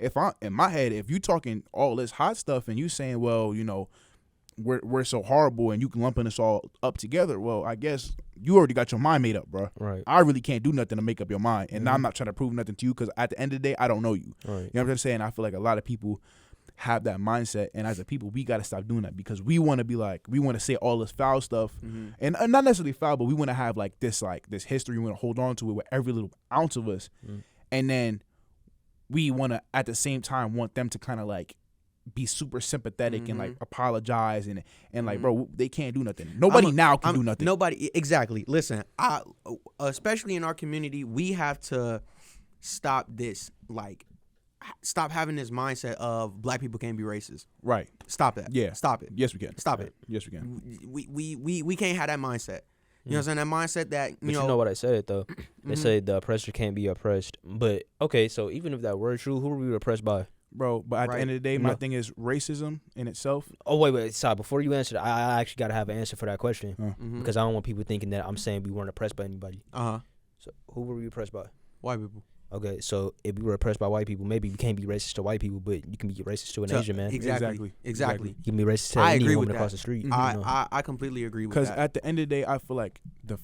if I in my head, if you talking all this hot stuff and you saying, well, you know, we're so horrible and you can lumping us all up together, well, I guess you already got your mind made up, bro. Right. I really can't do nothing to make up your mind, and I'm not trying to prove nothing to you because at the end of the day, I don't know you. Right. You know what I'm saying? I feel like a lot of people have that mindset, and as a people, we got to stop doing that because we want to be like, we want to say all this foul stuff, and not necessarily foul, but we want to have like this history. We want to hold on to it with every little ounce of us, and then we want to at the same time want them to kind of like be super sympathetic and like apologize and like, bro, they can't do nothing. Nobody now can do nothing. Nobody, exactly. Listen, especially in our community, we have to stop this, like, stop having this mindset of black people can't be racist. Right. Stop that. Yeah. Stop it. Yes, we can. Stop it. Yes, we can. We can't have that mindset. You know what I'm saying? That mindset that, But you know what I said, though? They say the oppressor can't be oppressed. But, okay, so even if that were true, who were we oppressed by? Bro, but at the end of the day, my thing is racism in itself. Oh, wait, sorry. Before you answer that, I actually got to have an answer for that question because I don't want people thinking that I'm saying we weren't oppressed by anybody. So who were we oppressed by? White people. Okay, so if we were oppressed by white people, maybe we can't be racist to white people, but you can be racist to an Asian man. Exactly. You can be racist to any woman across the street. I completely agree with that. Because at the end of the day, I feel like the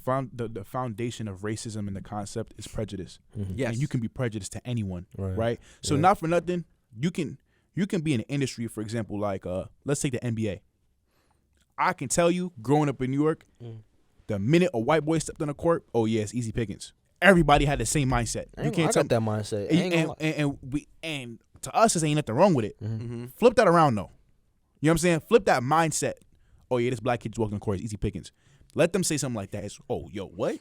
foundation of racism and the concept is prejudice. Yes. And you can be prejudiced to anyone, Right. right? So not for nothing, you can be in an industry, for example, like let's take the NBA. I can tell you, growing up in New York, the minute a white boy stepped on the court, oh yeah, it's easy pickings. Everybody had the same mindset. You can't got that mindset. And to us, this ain't nothing wrong with it. Flip that around though. You know what I'm saying? Flip that mindset. Oh yeah, this black kid just walking on the court, it's easy pickings. Let them say something like that. It's yo, what?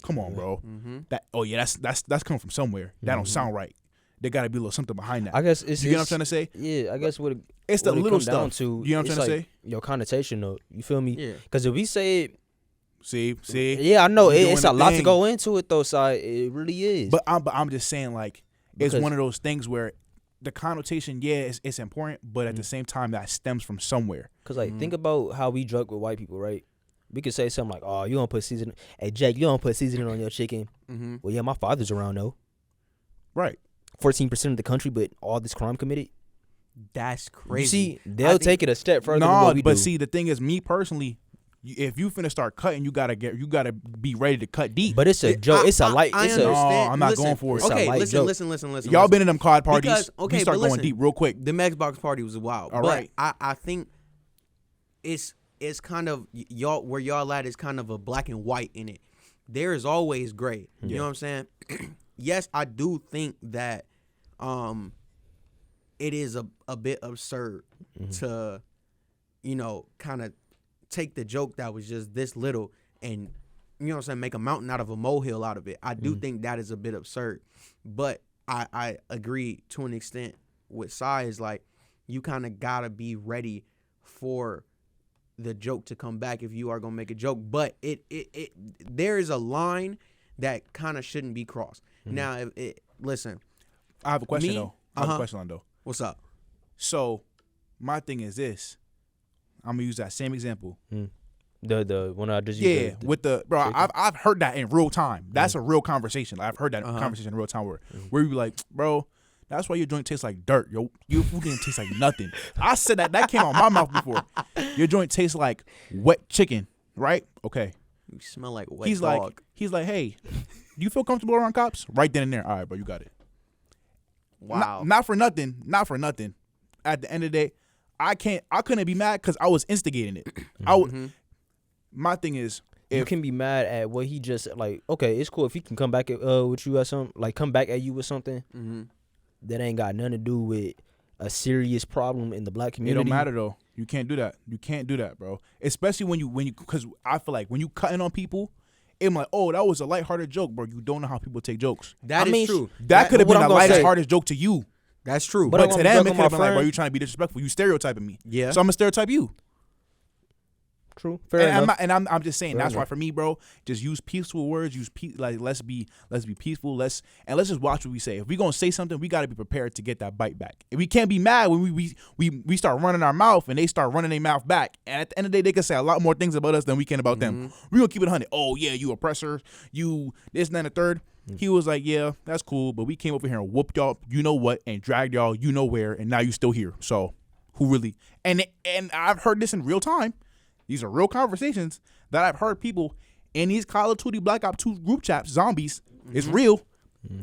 Come on, bro. That that's coming from somewhere. That don't sound right. There got to be a little something behind that. I guess it's. You get what I'm trying to say? Yeah, I guess what it's the little stuff. Down to, you know what I'm trying to say? Your connotation, though. You feel me? Yeah. Because if we say it. See. Yeah, I know it's a lot to go into it though, so it really is. But I'm just saying, like, it's one of those things where the connotation, it's important, but at the same time, that stems from somewhere. Because like, think about how we joke with white people, right? We could say something like, "Oh, you don't put seasoning. Hey, Jake, you don't put seasoning on your chicken." Well, yeah, my father's around though. Right. 14% of the country, but all this crime committed. That's crazy. You see, they'll take it a step further than what we do. But see, the thing is, me personally, if you finna start cutting, you gotta be ready to cut deep. But it's a joke. It's a light. I understand. I'm not going for it. Okay, listen. Y'all been in them card parties. Because, okay, we start going deep real quick. The Xbox party was wild. All but right. I think it's kind of y'all where y'all at is kind of a black and white in it. There is always gray. You know what I'm saying? Yes, I do think that it is a bit absurd to, you know, kind of take the joke that was just this little and, you know what I'm saying, make a mountain out of a molehill out of it. I do think that is a bit absurd. But I agree to an extent with Sai is like, you kind of got to be ready for the joke to come back if you are going to make a joke. But there is a line that kind of shouldn't be crossed. Now, listen. I have a question, though. I have a question, Lundo. What's up? So, my thing is this. I'm going to use that same example. The one I just used. Yeah, with the bro, I've heard that in real time. That's a real conversation. I've heard that conversation in real time where you be like, bro, that's why your joint tastes like dirt. Your food didn't taste like nothing. I said that came out my mouth before. Your joint tastes like wet chicken, right? Okay. You smell like wet dog. He's like, hey, do you feel comfortable around cops? Right then and there. All right, bro, you got it. Wow. Not for nothing. At the end of the day, I couldn't be mad because I was instigating it. My thing is, you can be mad at what he just like. Okay, it's cool if he can come back with you at something, like come back at you with something that ain't got nothing to do with a serious problem in the black community. It don't matter though. You can't do that. You can't do that, bro. Especially when you because I feel like when you cutting on people, I'm like, oh, that was a lighthearted joke, bro. You don't know how people take jokes. That is true. That could have been the lightest, hardest joke to you. That's true. But to them, it could have been like, bro, you trying to be disrespectful. You stereotyping me. Yeah. So I'm gonna stereotype you. True. Fair enough. I'm just saying that's why enough. for me, bro, just use peaceful words. Let's be peaceful. Let's just watch what we say. If we gonna say something, we gotta be prepared to get that bite back. And we can't be mad when we start running our mouth and they start running their mouth back. And at the end of the day, they can say a lot more things about us than we can about them. We gonna keep it 100. Oh yeah, you oppressor, you this and then the third. He was like, yeah, that's cool, but we came over here and whooped y'all, you know what, and dragged y'all, you know where, and now you still here. So who really? And I've heard this in real time. These are real conversations that I've heard people in these Call of Duty Black Ops 2 group chats, zombies. It's real.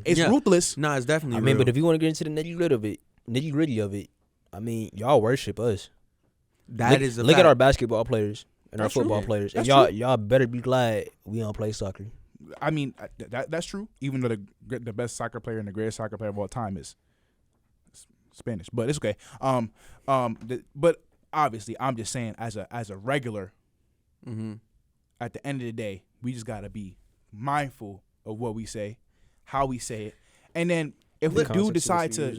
It's ruthless. No, it's definitely real. I mean, but if you want to get into the nitty gritty of it, I mean, y'all worship us. Look at our basketball players and our football players. And y'all better be glad we don't play soccer. I mean, that's true. Even though the best soccer player and the greatest soccer player of all time is Spanish, but it's okay. But obviously, I'm just saying, as a regular, at the end of the day, we just gotta be mindful of what we say, how we say it, and then if we do decide to,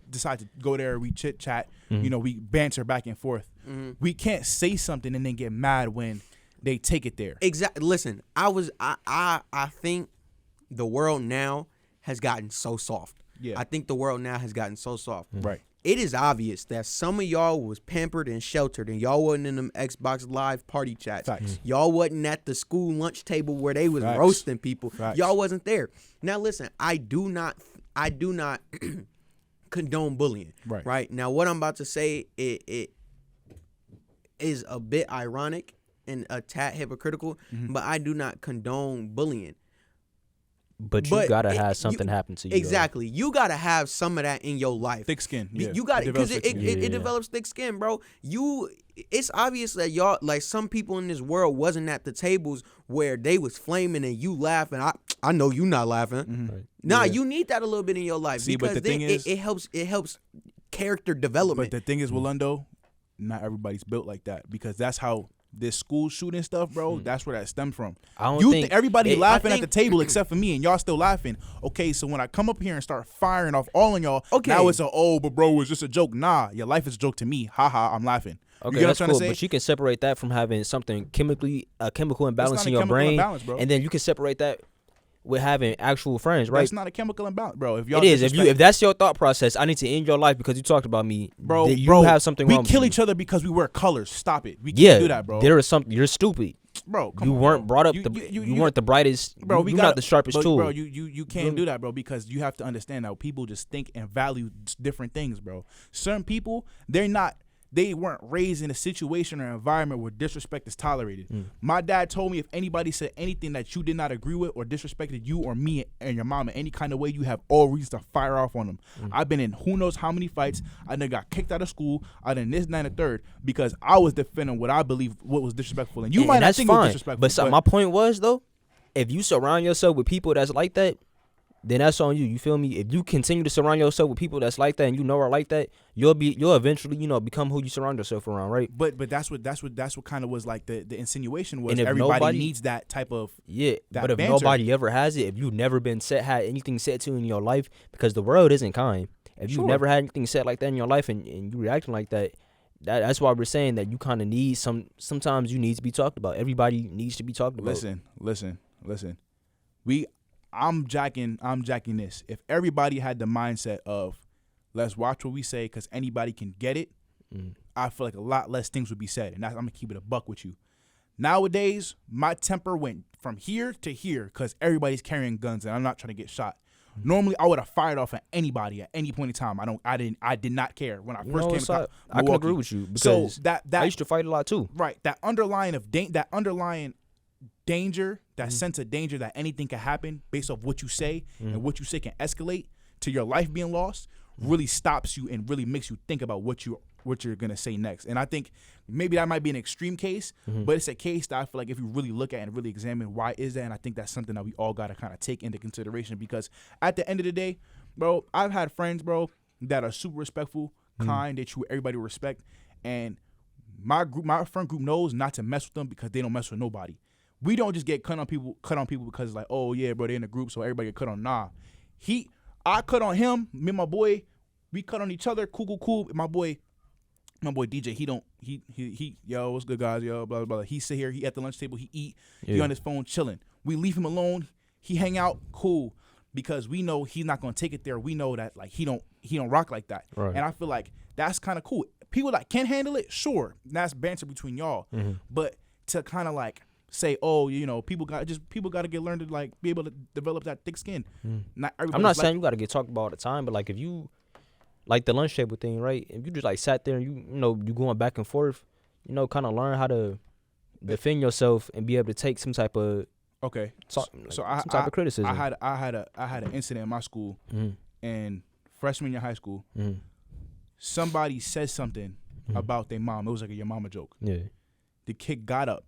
decide to go there, we chit chat, we banter back and forth. We can't say something and then get mad when they take it there. Exactly. Listen, I think the world now has gotten so soft. Yeah. I think the world now has gotten so soft. Right. It is obvious that some of y'all was pampered and sheltered, and y'all wasn't in them Xbox Live party chats. Facts. Y'all wasn't at the school lunch table where they was roasting people. Facts. Y'all wasn't there. Now listen, I do not condone bullying. Right. Now what I'm about to say, it is a bit ironic and a tad hypocritical, but I do not condone bullying. But you gotta have something happen to you. Exactly. You gotta have some of that in your life. Thick skin. Yeah. You got it because it develops thick skin, bro. It's obvious that y'all, like, some people in this world wasn't at the tables where they was flaming and you laughing. I know you not laughing. Right. Nah, you need that a little bit in your life. See, because but the thing is, it helps character development. But the thing is, Lundo, not everybody's built like that, because that's how this school shooting stuff, bro, that's where that stemmed from. I don't think everybody laughing at the table except for me, and y'all still laughing. Okay, so when I come up here and start firing off all on y'all, now it's but bro, it's just a joke. Nah, your life is a joke to me. Haha, I'm laughing. Okay, that's cool, but you can separate that from having something chemical imbalance in your brain, and then you can separate that with having actual friends, right? That's not a chemical imbalance, bro. If y'all if that's your thought process, I need to end your life because you talked about me, bro. You have something wrong. We kill each other because we wear colors. Stop it. We can't do that, bro. There is something. You're stupid, bro. You weren't brought up. You weren't the brightest, bro. You're not the sharpest tool, bro. You can't do that, bro, because you have to understand that people just think and value different things, bro. Certain people, they weren't raised in a situation or environment where disrespect is tolerated. My dad told me if anybody said anything that you did not agree with or disrespected you or me and your mom in any kind of way, you have all reasons to fire off on them. I've been in who knows how many fights. I done got kicked out of school. I done this, that, and the third because I was defending what I believe what was disrespectful. And you might not think it was disrespectful. But my point was, though, if you surround yourself with people that's like that, then that's on you. You feel me? If you continue to surround yourself with people that's like that and are like that, you'll eventually, become who you surround yourself around, right? But that's what kind of was like the insinuation was. And everybody needs that type of But if nobody ever has it, if you've never had anything said to you in your life, because the world isn't kind. If you've never had anything said like that in your life and you reacting like that, that's why we're saying that you kind of need sometimes you need to be talked about. Everybody needs to be talked about. Listen. I'm jacking this. If everybody had the mindset of let's watch what we say because anybody can get it, I feel like a lot less things would be said. And I'm going to keep it a buck with you. Nowadays, my temper went from here to here because everybody's carrying guns and I'm not trying to get shot. Normally, I would have fired off at anybody at any point in time. I did not care when I first came to I can agree with you because I used to fight a lot too. Right. That underlying danger, that sense of danger that anything can happen based off what you say and what you say can escalate to your life being lost really stops you and really makes you think about what you're gonna say next. And I think maybe that might be an extreme case, but it's a case that I feel like if you really look at and really examine why is that, and I think that's something that we all gotta kind of take into consideration because at the end of the day, bro, I've had friends, bro, that are super respectful, kind, that everybody will respect, and my friend group knows not to mess with them because they don't mess with nobody. We don't just get cut on people because it's like, oh yeah, bro, they're in a group, so everybody get cut on. Nah, I cut on him. Me and my boy, we cut on each other. Cool. My boy my boy DJ, he yo, what's good, guys, yo, blah, blah, blah. He sit here, he at the lunch table, he eat, he on his phone chilling. We leave him alone, he hang out, cool, because we know he's not gonna take it there. We know that like he don't rock like that. Right. And I feel like that's kind of cool. People that can handle it, sure, that's banter between y'all. But to kind of like say, oh, you know, people got to get learned to like be able to develop that thick skin. I'm not saying you got to get talked about all the time, but like if you like the lunch table thing, right? If you just like sat there and you know you going back and forth, you know, kind of learn how to defend yourself and be able to take some type of some type of criticism. I had an incident in my school, and freshman year high school, somebody said something about their mom. It was like a your mama joke. Yeah. The kid got up,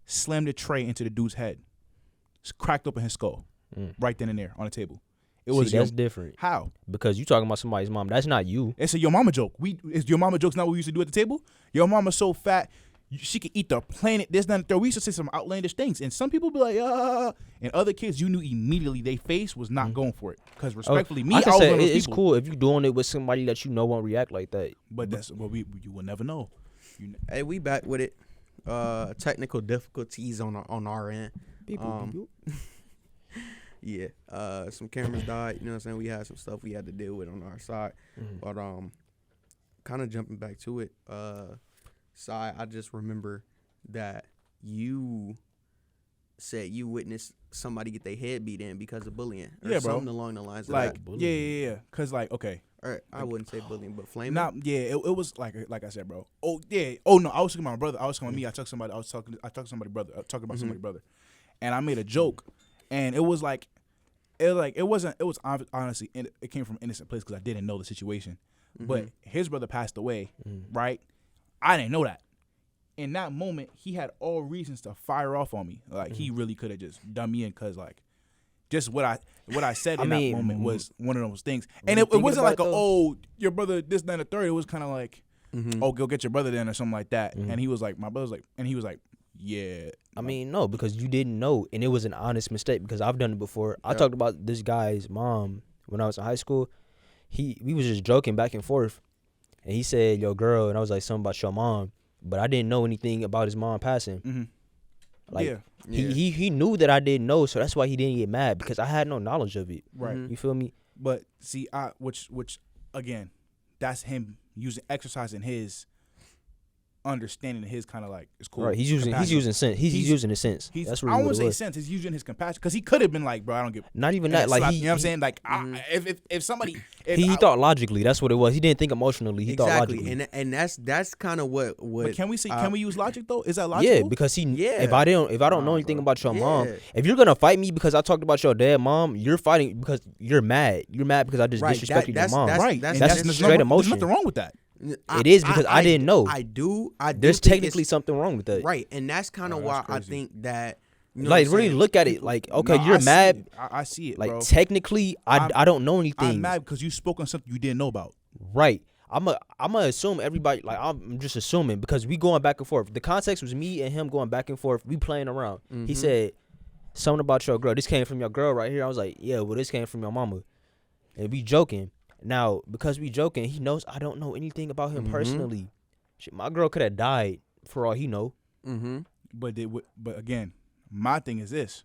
slammed the tray into the dude's head, cracked open his skull, right then and there on the table. It was that's different. How? Because you talking about somebody's mom. That's not you. It's a your mama joke. Is your mama jokes not what we used to do at the table? Your mama's so fat, she could eat the planet. This, that, and third. We used to say some outlandish things, and some people be like, and other kids, you knew immediately their face was not going for it. Because respectfully, me, I was one of those people. It's cool if you're doing it with somebody that you know won't react like that. But that's what you will never know. Hey, we back with it. Technical difficulties on our end. Yeah, some cameras died. You know what I'm saying? We had some stuff we had to deal with on our side. But kind of jumping back to it, side, I just remember that you said you witnessed somebody get their head beat in because of bullying. Or something along the lines of like, that. Yeah. Because, like, okay. Or I wouldn't say bullying, but flaming. It was like I said, bro. Oh, yeah. Oh, no, I was talking about my brother. I was talking about me. I talked to somebody's brother. I was talking about somebody's brother. And I made a joke. And it was like, honestly, it came from an innocent place because I didn't know the situation. But his brother passed away, right? I didn't know that. In that moment, he had all reasons to fire off on me. Like, he really could have just done me in because, like, just what I said in that moment was one of those things. And it wasn't like, your brother, this, that, and the third. It was kind of like, oh, go get your brother then or something like that. And he was like, my brother's like, and he was like, yeah. I mean, no, because you didn't know, and it was an honest mistake because I've done it before. I talked about this guy's mom when I was in high school. We was just joking back and forth, and he said, yo, girl, and I was like, something about your mom, but I didn't know anything about his mom passing. Like, he knew that I didn't know, so that's why he didn't get mad because I had no knowledge of it. Right. You feel me? But see, which again, that's him exercising his understanding his kind of like it's cool. Right, he's using sense. He's using his sense. That's what I wouldn't say sense. He's using his compassion because he could have been like, bro, I don't give. Not even that. Like you know what I'm saying? Like if somebody, he thought logically. That's what it was. He didn't think emotionally. He thought logically. And that's kind of what. But can we say? Can we use logic though? Is that logical? Yeah, because if I don't know anything about your mom, if you're gonna fight me because I talked about your dad, mom, you're fighting because you're mad. You're mad because I just disrespected your mom. Right. That's straight emotion. There's nothing wrong with that. It is because I didn't know. I do. There's technically something wrong with that. Right, and that's kind of why I think that. You know like really look at it. Like okay, you're mad. I see it. Like bro. Technically, I don't know anything. I'm mad because you spoke on something you didn't know about. Right. I'm a assume everybody. Like I'm just assuming because we going back and forth. The context was me and him going back and forth. We playing around. He said something about your girl. This came from your girl right here. I was like, yeah, well, this came from your mama. And we joking. Now, because we joking, he knows I don't know anything about him personally. Shit, my girl could have died for all he know. But again, my thing is this,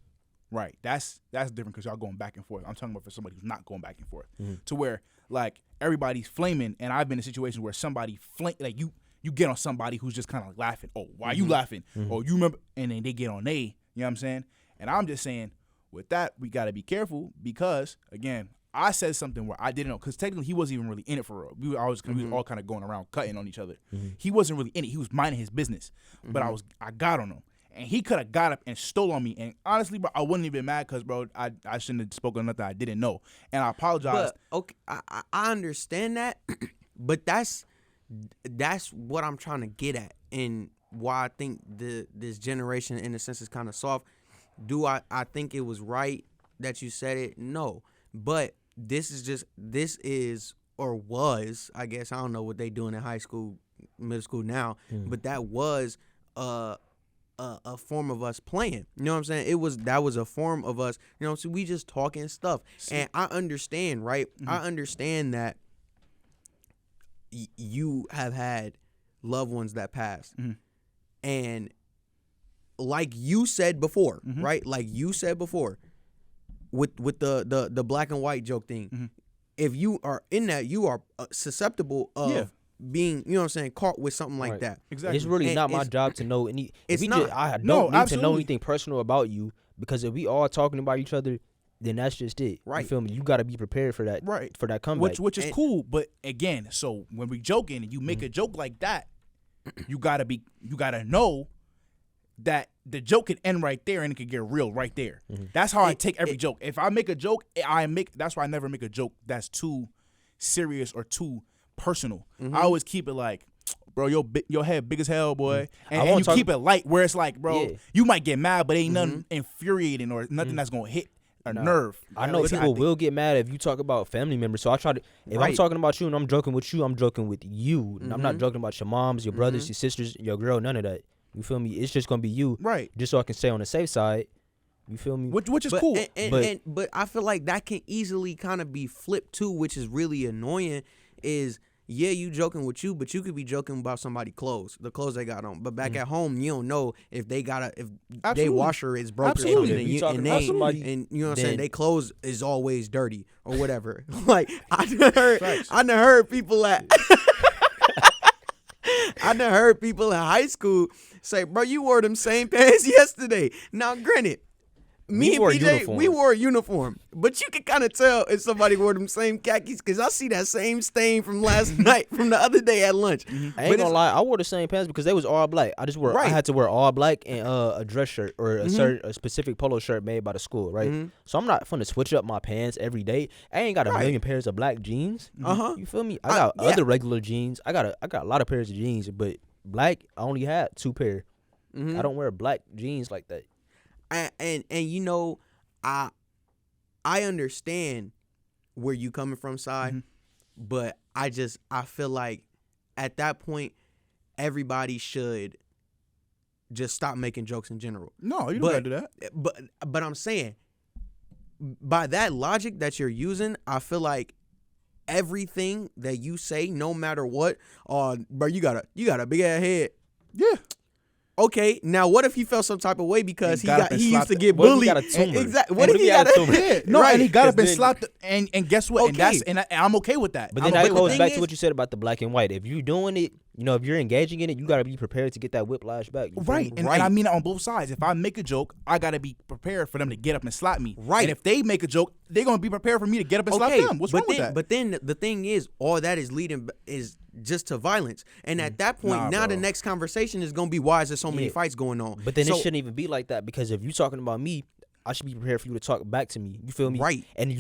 right? That's different because y'all going back and forth. I'm talking about for somebody who's not going back and forth to where like everybody's flaming, and I've been in situations where somebody like you get on somebody who's just kind of like laughing. Oh, why you laughing? Oh, you remember? And then they get on they. You know what I'm saying? And I'm just saying, with that, we got to be careful because again. I said something where I didn't know because technically he wasn't even really in it for real. We were all kind of going around cutting on each other. He wasn't really in it. He was minding his business. But I got on him, and he could have got up and stole on me. And honestly, bro, I wouldn't even mad because, bro, I shouldn't have spoken nothing I didn't know. And I apologize. But okay, I understand that, but that's what I'm trying to get at, and why I think this generation, in a sense, is kind of soft. Do I think it was right that you said it? No, but. This is or was, I guess, I don't know what they doing in high school, middle school now, but that was a form of us playing. You know what I'm saying? That was a form of us, you know, so we just talking stuff. And I understand, right? I understand that you have had loved ones that passed, and like you said before, right? Like you said before, with the black and white joke thing. If you are in that, you are susceptible of being, you know what I'm saying, caught with something like that. Exactly. It's really not my job to know any. It's not. I don't need to know absolutely. anything personal about you, because if we all talking about each other, then that's just it. Right. You feel me? You got to be prepared for that. Right. For that comeback. Which is cool, but again, so when we joking and you make a joke like that, you gotta know that the joke can end right there and it can get real right there. That's how I take every joke. If I make a joke, that's why I never make a joke that's too serious or too personal. I always keep it like, bro, your head big as hell, boy, and you keep it light where it's like, bro, you might get mad, but ain't nothing infuriating or nothing that's gonna hit a nerve. I know people will get mad if you talk about family members. So I try to, if I'm talking about you and I'm joking with you, I'm joking with you. And I'm not joking about your moms, your brothers, your sisters, your girl, none of that. You feel me? It's just gonna be you, right? Just so I can stay on the safe side. You feel me? Which is cool. But I feel like that can easily kind of be flipped too, which is really annoying. Is you joking with you, but you could be joking about somebody's clothes, the clothes they got on. But back at home, you don't know if they they washer is broken or something, and you know what I'm saying, they clothes is always dirty or whatever. Like I done heard people at I done heard people in high school say, bro, you wore them same pants yesterday. Now, granted, me and PJ, we wore a uniform, but you can kind of tell if somebody wore them same khakis, because I see that same stain from last night, from the other day at lunch. I ain't gonna lie, I wore the same pants because they was all black. I had to wear all black and a dress shirt or a specific polo shirt made by the school, right? So I'm not finna switch up my pants every day. I ain't got a million pairs of black jeans. You feel me? I got other regular jeans. I got a lot of pairs of jeans, but black, I only had 2 pair. I don't wear black jeans like that. And you know, I understand where you coming from, Sai, but I feel like at that point everybody should just stop making jokes in general. No, you don't gotta do that. But I'm saying, by that logic that you're using, I feel like everything that you say, no matter what, bro, you got a big ass head. Yeah. Okay, now what if he felt some type of way because he used to get bullied? What if he got a tumor? Exactly. What if he got a tumor? And he got up and slapped, and guess what? Okay. And I'm okay with that. But then that goes back to what you said about the black and white. If you're doing it, you know, if you're engaging in it, you got to be prepared to get that whiplash back. Right. And I mean it on both sides. If I make a joke, I got to be prepared for them to get up and slap me. Right. And if they make a joke, they're going to be prepared for me to get up and slap them. What's wrong with that? But then the thing is, all that is leading is just to violence. And at that point, the next conversation is going to be, why is there so many fights going on? But then it shouldn't even be like that, because if you're talking about me, I should be prepared for you to talk back to me. You feel me? Right. And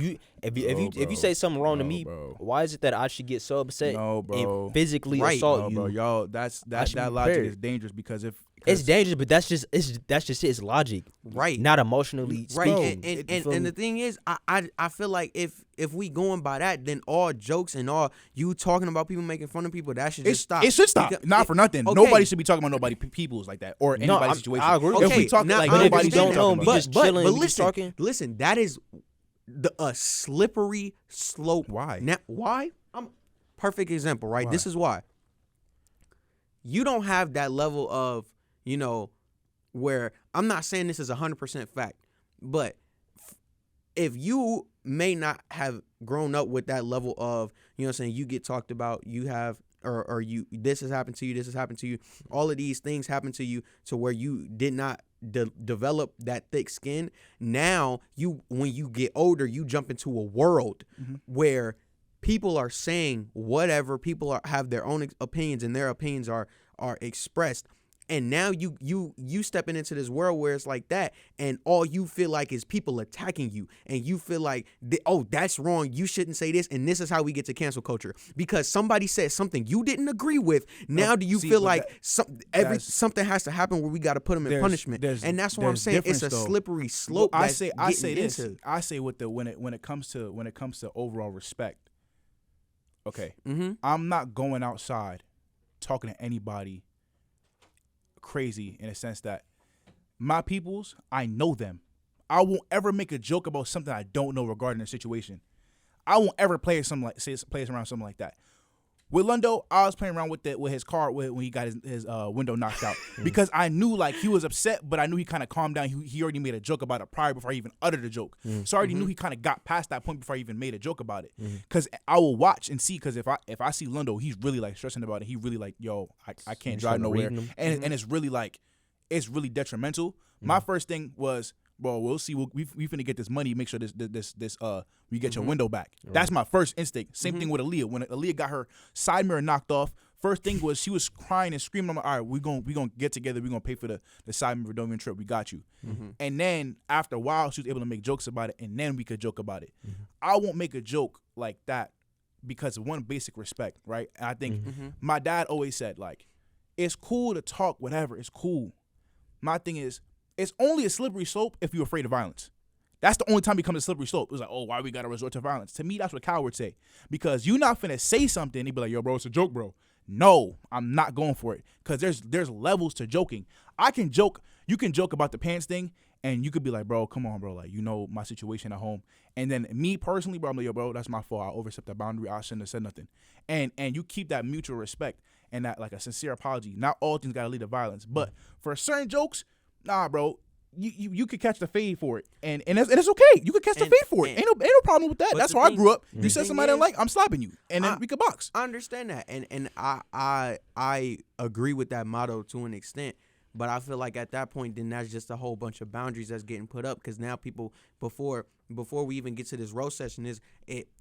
if you say something wrong to me, why is it that I should get so upset and physically assault you? Bro, y'all, that logic is dangerous, because it's dangerous, but that's just it. It's logic, right? Not emotionally, right? And the thing is, I feel like if we going by that, then all jokes and all you talking about people making fun of people, that should just stop. It should stop. Not for nothing. Okay. Nobody should be talking about nobody people's like that or anybody's situation. I agree. Okay, if we talk like but nobody don't know, we just chilling, but we just talking. Listen, that is a slippery slope. Why? Now, why? Perfect example, right? Why? This is why. You don't have that level of, you know, where I'm not saying this is 100% fact, but if you may not have grown up with that level of, you know what I'm saying, you get talked about, you have, or you, this has happened to you, this has happened to you, all of these things happen to you to where you did not develop that thick skin. Now, when you get older, you jump into a world where people are saying whatever, people have their own opinions, and their opinions are expressed. And now you stepping into this world where it's like that, and all you feel like is people attacking you, and you feel like, that's wrong, you shouldn't say this, and this is how we get to cancel culture, because somebody said something you didn't agree with. Now do you feel like something has to happen where we got to put them in punishment? And that's what I'm saying. It's a slippery slope. I say this. I say when it comes to overall respect. Okay, I'm not going outside talking to anybody crazy, in a sense that my peoples, I know them. I won't ever make a joke about something I don't know regarding a situation. I won't ever play around something like that. With Lundo, I was playing around with his car when he got his window knocked out because I knew like he was upset, but I knew he kind of calmed down. He already made a joke about it prior before I even uttered a joke. So I already knew he kind of got past that point before I even made a joke about it. Because I will watch and see, because if I see Lundo, he's really like stressing about it. He really like, yo, I can't drive nowhere, and it's really like it's really detrimental. My first thing was, bro, we'll see. We finna get this money. Make sure this we get your window back. Right. That's my first instinct. Same thing with Aaliyah. When Aaliyah got her side mirror knocked off, first thing was she was crying and screaming. I'm like, all right, we gonna get together. We gonna pay for the side mirror. Don't even trip. We got you. And then after a while, she was able to make jokes about it, and then we could joke about it. I won't make a joke like that because of one basic respect, right? And I think my dad always said, like, it's cool to talk, whatever. It's cool. My thing is, it's only a slippery slope if you're afraid of violence. That's the only time it becomes a slippery slope. It was like, oh, why we got to resort to violence? To me, that's what cowards say. Because you're not finna say something and you be like, yo, bro, it's a joke, bro. No, I'm not going for it. Because there's levels to joking. I can joke. You can joke about the pants thing, and you could be like, bro, come on, bro. Like, you know my situation at home. And then me personally, bro, I'm like, yo, bro, that's my fault. I overstepped that boundary. I shouldn't have said nothing. And you keep that mutual respect and that, like, a sincere apology. Not all things got to lead to violence. But for certain jokes, nah, bro. You could catch the fade for it, and it's okay. You could catch the fade for it. Ain't no problem with that. That's how I grew up. You said somebody I like, I'm slapping you, and then we could box. I understand that, and I agree with that motto to an extent. But I feel like at that point, then that's just a whole bunch of boundaries that's getting put up, because now people before we even get to this roast session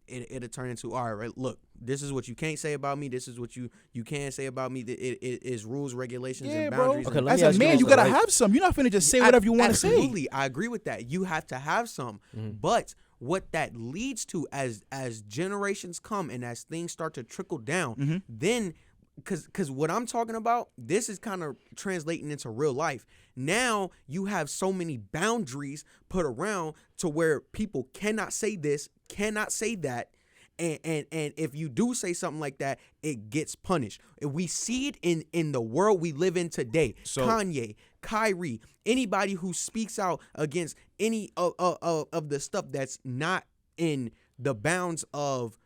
it'll turn into, all right, look, this is what you can't say about me. This is what you can say about me. It is rules, regulations, and boundaries. Bro. Okay, as a man, you gotta have some. You're not finna just say whatever you want to say. Absolutely, I agree with that. You have to have some, but what that leads to as generations come and as things start to trickle down, then. Because what I'm talking about, this is kind of translating into real life. Now you have so many boundaries put around to where people cannot say this, cannot say that. And if you do say something like that, it gets punished. We see it in the world we live in today. So, Kanye, Kyrie, anybody who speaks out against any of the stuff that's not in the bounds of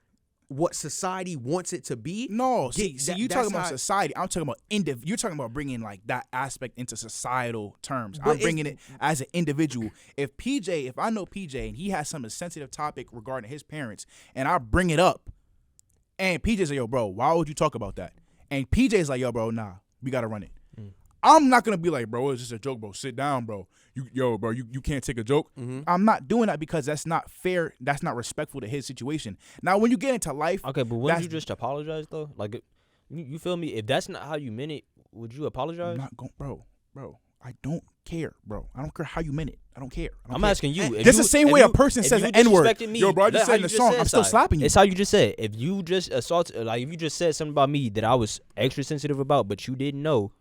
what society wants it to be. No, see, you talking about society. I'm talking about you're talking about bringing like that aspect into societal terms. I'm bringing it as an individual. If I know PJ and he has some sensitive topic regarding his parents, and I bring it up, and PJ's like, yo, bro, why would you talk about that? And PJ's like, yo, bro, nah, we gotta run it. I'm not gonna be like, bro, it's just a joke, bro. Sit down, bro. You can't take a joke. I'm not doing that because that's not fair. That's not respectful to his situation. Now, when you get into life, okay, but wouldn't you just apologize though? Like, you feel me? If that's not how you meant it, would you apologize? I'm not going, bro. I don't care, bro. I don't care how you meant it. I don't care. I'm asking you. Just the same way a person says an N-word. Yo, bro, I just said in the song, I'm still slapping you. It's how you just said. If you just assaulted, like if you just said something about me that I was extra sensitive about, but you didn't know.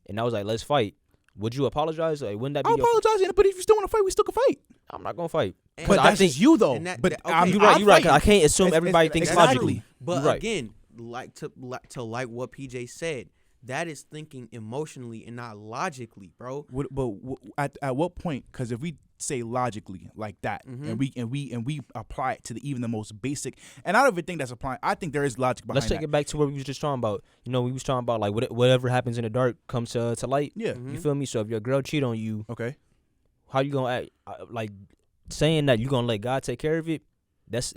And I was like, let's fight. Would you apologize? Like, wouldn't that be? I'll apologize, but if you still want to fight, we still can fight. I'm not gonna fight. But that's just you though. You're right. I can't assume everybody thinks logically. But again, like what PJ said, that is thinking emotionally and not logically, bro. But at what point? Because if we say logically like that, and we apply it to even the most basic, and I don't even think that's applying. I think there is logic behind. Let's take it back to what we was just talking about. You know, we was talking about like whatever happens in the dark comes to light. Yeah, you feel me? So if your girl cheat on you, okay, how you gonna act? Like saying that you gonna let God take care of it? That's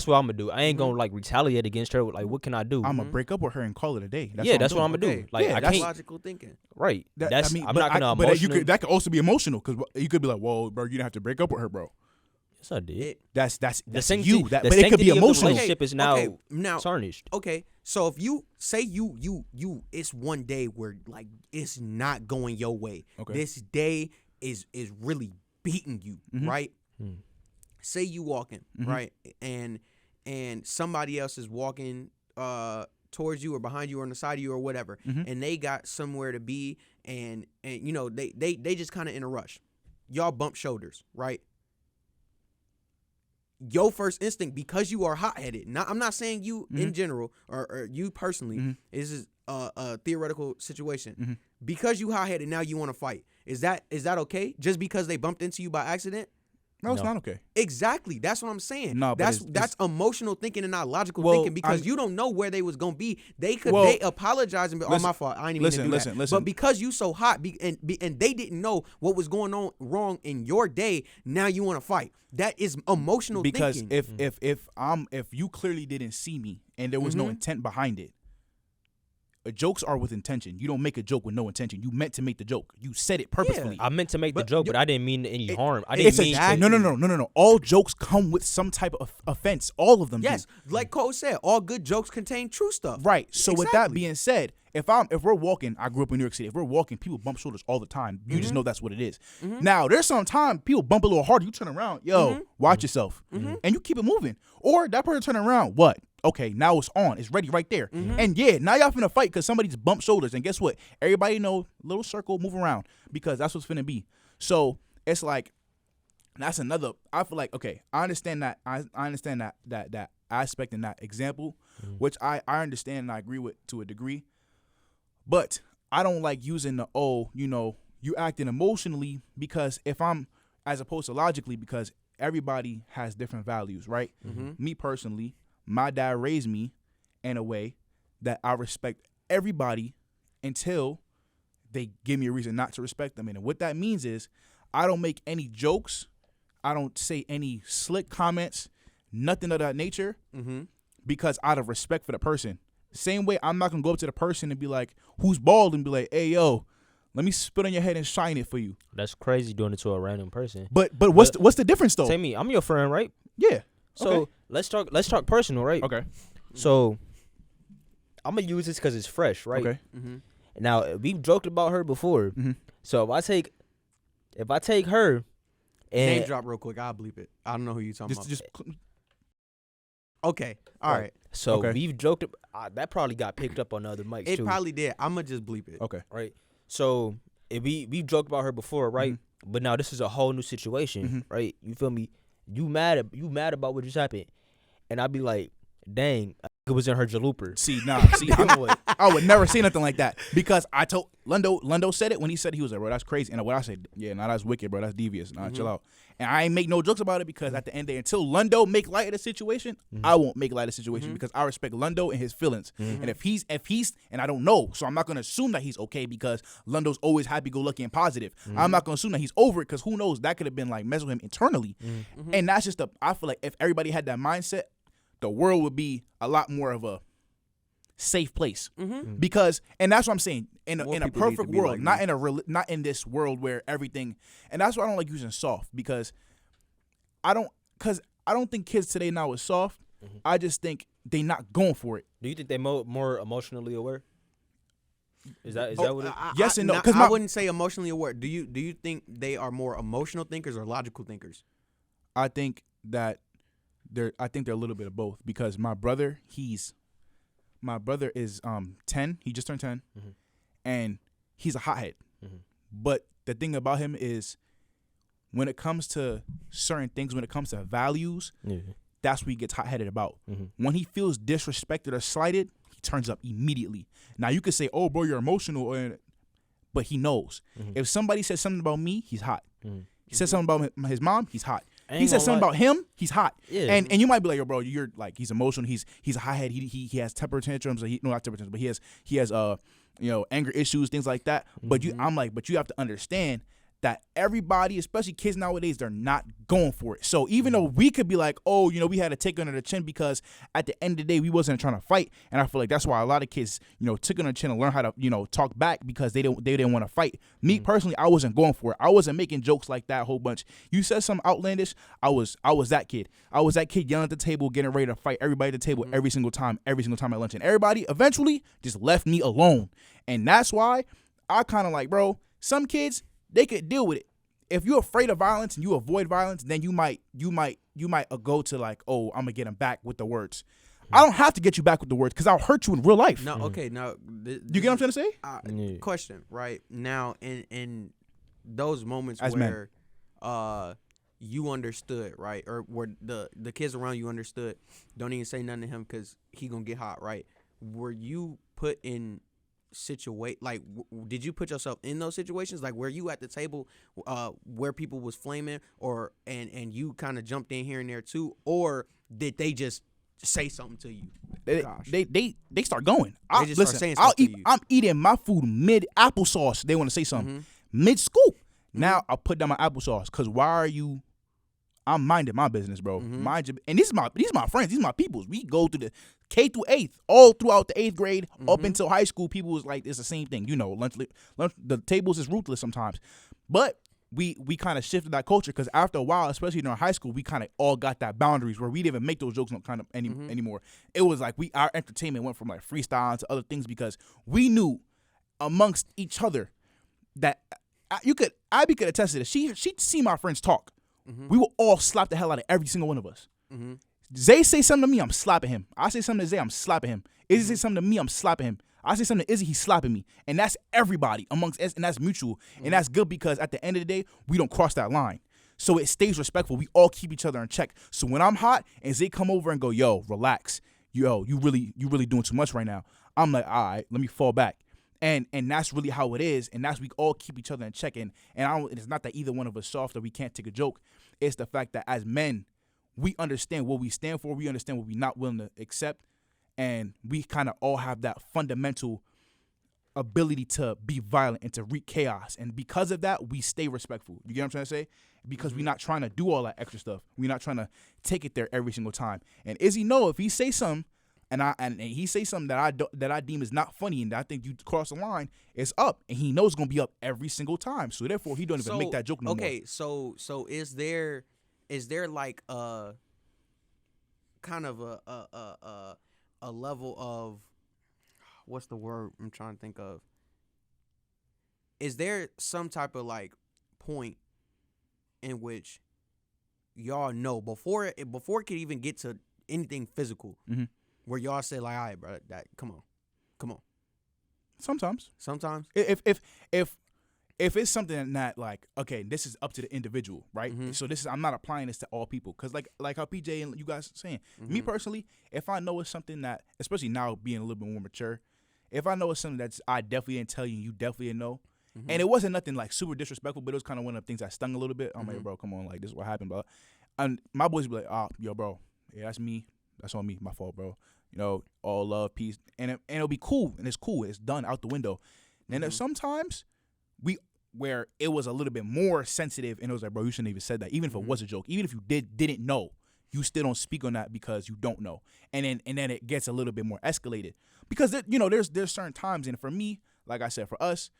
what I'm gonna do. I ain't gonna like retaliate against her. Like, what can I do? I'm gonna break up with her and call it a day. That's what I'm gonna do. Like, yeah, that's logical thinking. Right. I'm not gonna emotional. But that could also be emotional because you could be like, "Whoa, bro, you didn't have to break up with her, bro." Yes, I did. That's the you. But it could be emotional. The relationship is now tarnished. Okay, so if you say you, it's one day where like it's not going your way. Okay. This day is really beating you, right? Say you walking, right, and somebody else is walking towards you or behind you or on the side of you or whatever, and they got somewhere to be, and you know they just kind of in a rush. Y'all bump shoulders, right? Your first instinct, because you are hot-headed. I'm not saying you in general or you personally. This is a theoretical situation. Because you hot-headed, now you want to fight. Is that okay? Just because they bumped into you by accident? No, it's not okay. Exactly. That's what I'm saying. No, but that's emotional thinking and not logical Well, thinking because you don't know where they was gonna be. They apologize and be, listen, my fault. I ain't even mean to do that. Listen. But because you so hot and they didn't know what was going on wrong in your day, now you want to fight. That is emotional thinking. Because if you clearly didn't see me and there was no intent behind it. Jokes are with intention. You don't make a joke with no intention. You meant to make the joke. You said it purposefully. I meant to make the joke, but I didn't mean any harm. I didn't mean no. All jokes come with some type of offense. All of them. Yes, do. like Cole said, all good jokes contain true stuff. Right. So with that being said, if we're walking, I grew up in New York City. If we're walking, people bump shoulders all the time. You just know that's what it is. Now there's some time people bump a little harder. You turn around, watch yourself, and you keep it moving. Or that person turn around, what? Okay, now it's on. It's ready right there. And now y'all finna fight because somebody's bumped shoulders. And guess what? Everybody know, little circle, move around because that's what's finna be. So it's like, that's another. I feel like, okay, I understand that. I understand that aspect and that example, which I understand and I agree with to a degree. But I don't like using the you acting emotionally because if I'm as opposed to logically because everybody has different values, right? Me personally. My dad raised me in a way that I respect everybody until they give me a reason not to respect them. And what that means is I don't make any jokes. I don't say any slick comments, nothing of that nature, because out of respect for the person. Same way I'm not going to go up to the person and be like, who's bald, and be like, hey, yo, let me spit on your head and shine it for you. That's crazy doing it to a random person. But what's the difference, though? Say me, I'm your friend, right? Yeah. So okay. let's talk personal, right? Okay. So I'm gonna use this because it's fresh, right? Okay. Now we've joked about her before. So if I take her and name drop real quick, I'll bleep it. I don't know who you talking about. Just okay. All right. So we've joked. That probably got picked up on other mics too. It probably did. I'm gonna just bleep it. Okay. Right. So if we've joked about her before, right? But now this is a whole new situation, right? You feel me? You mad about what just happened, and I'd be like, "Dang, it was in her jalooper." See, I would never say nothing like that because I told Lundo said it when he said he was like, bro, that's crazy. And what I said, that's wicked, bro, that's devious. Nah, chill out. And I ain't make no jokes about it because at the end of the day, until Lundo make light of the situation, I won't make light of the situation because I respect Lundo and his feelings. And if he's, and I don't know, so I'm not gonna assume that he's okay because Lundo's always happy-go-lucky and positive. I'm not gonna assume that he's over it because who knows, that could have been like messing with him internally. And that's just I feel like if everybody had that mindset, the world would be a lot more of a safe place because, and that's what I'm saying, in a perfect world, like not in this world where everything, and that's why I don't like using soft because I don't think kids today now is soft. I just think they not going for it. Do you think they more emotionally aware? Is that what it? Yes and no. Because I wouldn't say emotionally aware. Do you think they are more emotional thinkers or logical thinkers? I think that they're a little bit of both because my brother is 10. He just turned 10, and he's a hothead. But the thing about him is, when it comes to certain things, when it comes to values, that's what he gets hot-headed about. When he feels disrespected or slighted, he turns up immediately. Now you could say, "Oh, bro, you're emotional," but he knows. If somebody says something about me, he's hot. He says something about his mom, he's hot. He says something about him, he's hot. Yeah. And you might be like, "Yo, bro, you're like, he's emotional. He's a hothead. He has temper tantrums. Not temper tantrums, but he has anger issues, things like that." But I'm like, but you have to understand that everybody, especially kids nowadays, they're not going for it. So even though we could be like, oh, we had to take under the chin because at the end of the day, we wasn't trying to fight. And I feel like that's why a lot of kids, took under the chin and learn how to, talk back because they didn't want to fight. Me personally, I wasn't going for it. I wasn't making jokes like that a whole bunch. You said something outlandish, I was that kid. I was that kid yelling at the table, getting ready to fight everybody at the table every single time at lunch. And everybody eventually just left me alone. And that's why I kind of like, bro, some kids, they could deal with it. If you're afraid of violence and you avoid violence, then you might go to like, oh, I'm gonna get him back with the words. I don't have to get you back with the words because I'll hurt you in real life. No, okay, now you get what I'm trying to say? Question, right? Now, in those moments As where you understood, right, or where the kids around you understood, don't even say nothing to him because he gonna get hot, right? Were you put in did you put yourself in those situations? Like, were you at the table where people was flaming, or and you kind of jumped in here and there too, or did they just say something to you? They start going. They just start saying stuff to you. I'm eating my food mid applesauce. They want to say something mid scoop. Now I put down my applesauce because why are you? I'm minding my business, bro. Mind your, and these are my friends. These are my peoples. We go through the K through 8th, all throughout the 8th grade, up until high school. People was like, it's the same thing. You know, lunch the tables is ruthless sometimes. But we kind of shifted that culture because after a while, especially during high school, we kind of all got that boundaries where we didn't even make those jokes anymore. It was like our entertainment went from like freestyle to other things because we knew amongst each other that Abby could attest to this. She'd see my friends talk. We will all slap the hell out of every single one of us. Zay say something to me, I'm slapping him. I say something to Zay, I'm slapping him. Izzy say something to me, I'm slapping him. I say something to Izzy, he's slapping me. And that's everybody amongst us, and that's mutual. And that's good because at the end of the day, we don't cross that line. So it stays respectful. We all keep each other in check. So when I'm hot and Zay come over and go, yo, relax. Yo, you really doing too much right now. I'm like, all right, let me fall back. And that's really how it is, and that's we all keep each other in check. And it's not that either one of us soft or we can't take a joke. It's the fact that as men, we understand what we stand for. We understand what we're not willing to accept, and we kind of all have that fundamental ability to be violent and to wreak chaos. And because of that, we stay respectful. You get what I'm trying to say? Because we're not trying to do all that extra stuff. We're not trying to take it there every single time. And Izzy know if he say something, and he say something that I deem is not funny and that I think you cross the line, it's up, and he knows it's gonna be up every single time. So therefore, he don't even make that joke no more. Okay, so is there like a kind of a level of, what's the word I'm trying to think of? Is there some type of like point in which y'all know before it could even get to anything physical? Where y'all say like, all right, bro, come on. Sometimes. If it's something that like, okay, this is up to the individual, right? So I'm not applying this to all people, because like how PJ and you guys are saying, me personally, if I know it's something that, especially now being a little bit more mature, if I know it's something that's I definitely didn't tell you, you definitely didn't know, and it wasn't nothing like super disrespectful, but it was kind of one of the things that stung a little bit. I'm like, bro, come on, like this is what happened, bro. And my boys be like, oh, yo, bro, yeah, that's me. That's on me. My fault, bro. You know, all love, peace. And it'll be cool. And it's cool. It's done out the window. And there's sometimes where it was a little bit more sensitive, and it was like, bro, you shouldn't even said that. Even if it was a joke. Even if you didn't know, you still don't speak on that because you don't know. And then it gets a little bit more escalated. Because, there's certain times, and for me, like I said, for us,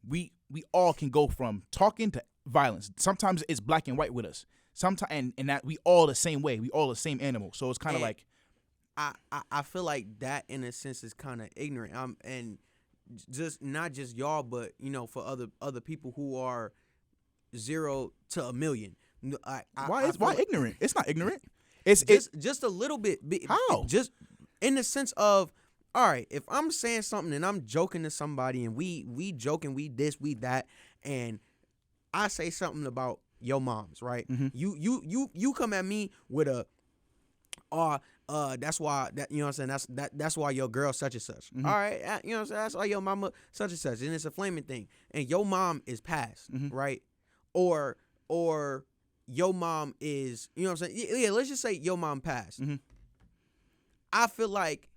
we all can go from talking to violence. Sometimes it's black and white with us. Sometimes and that we all the same way. We all the same animal. So it's kind of like, I feel like that in a sense is kind of ignorant. And just not just y'all, but for other people who are 0 to a million. Why ignorant? It's not ignorant. It's just a little bit. How? Just in the sense of, all right, if I'm saying something and I'm joking to somebody and we joking, we this, we that, and I say something about your mom's, right? You come at me with a, that's why what I'm saying, that's why your girl such and such. All right, what I'm saying, that's why your mama such and such, and it's a flaming thing, and your mom is passed, right? Or your mom is, what I'm saying, yeah, let's just say your mom passed. I feel like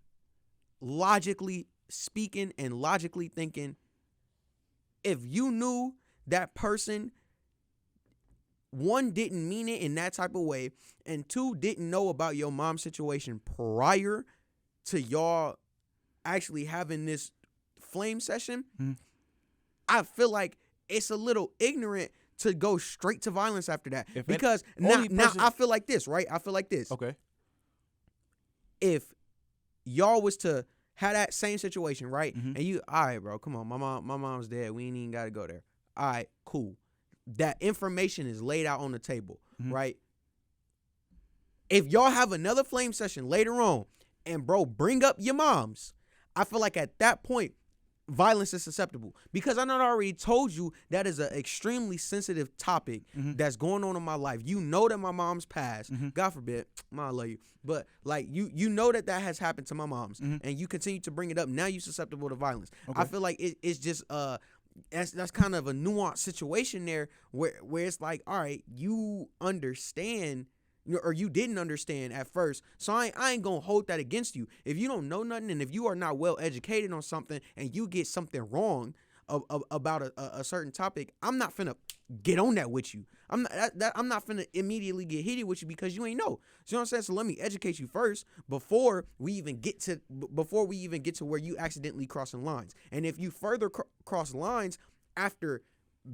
logically speaking and logically thinking, if you knew that person, one, didn't mean it in that type of way, and two, didn't know about your mom's situation prior to y'all actually having this flame session, I feel like it's a little ignorant to go straight to violence after that. Because now I feel like this, right? I feel like this. Okay. If y'all was to have that same situation, right? And you, all right, bro, come on, my mom's dead. We ain't even got to go there. All right, cool. That information is laid out on the table, right? If y'all have another flame session later on and, bro, bring up your moms, I feel like at that point, violence is susceptible, because I already told you that is an extremely sensitive topic that's going on in my life. You know that my mom's passed. God forbid, Mom, I love you, but like you know that has happened to my mom's, and you continue to bring it up. Now you're susceptible to violence. Okay. I feel like it's just that's kind of a nuanced situation there where it's like, all right, you understand. Or you didn't understand at first, so I ain't gonna hold that against you. If you don't know nothing, and if you are not well educated on something, and you get something wrong about a certain topic, I'm not finna get on that with you. I'm not finna immediately get heated with you because you ain't know. So you know what I'm saying? So let me educate you first before we even get to where you accidentally crossing lines. And if you further cross lines after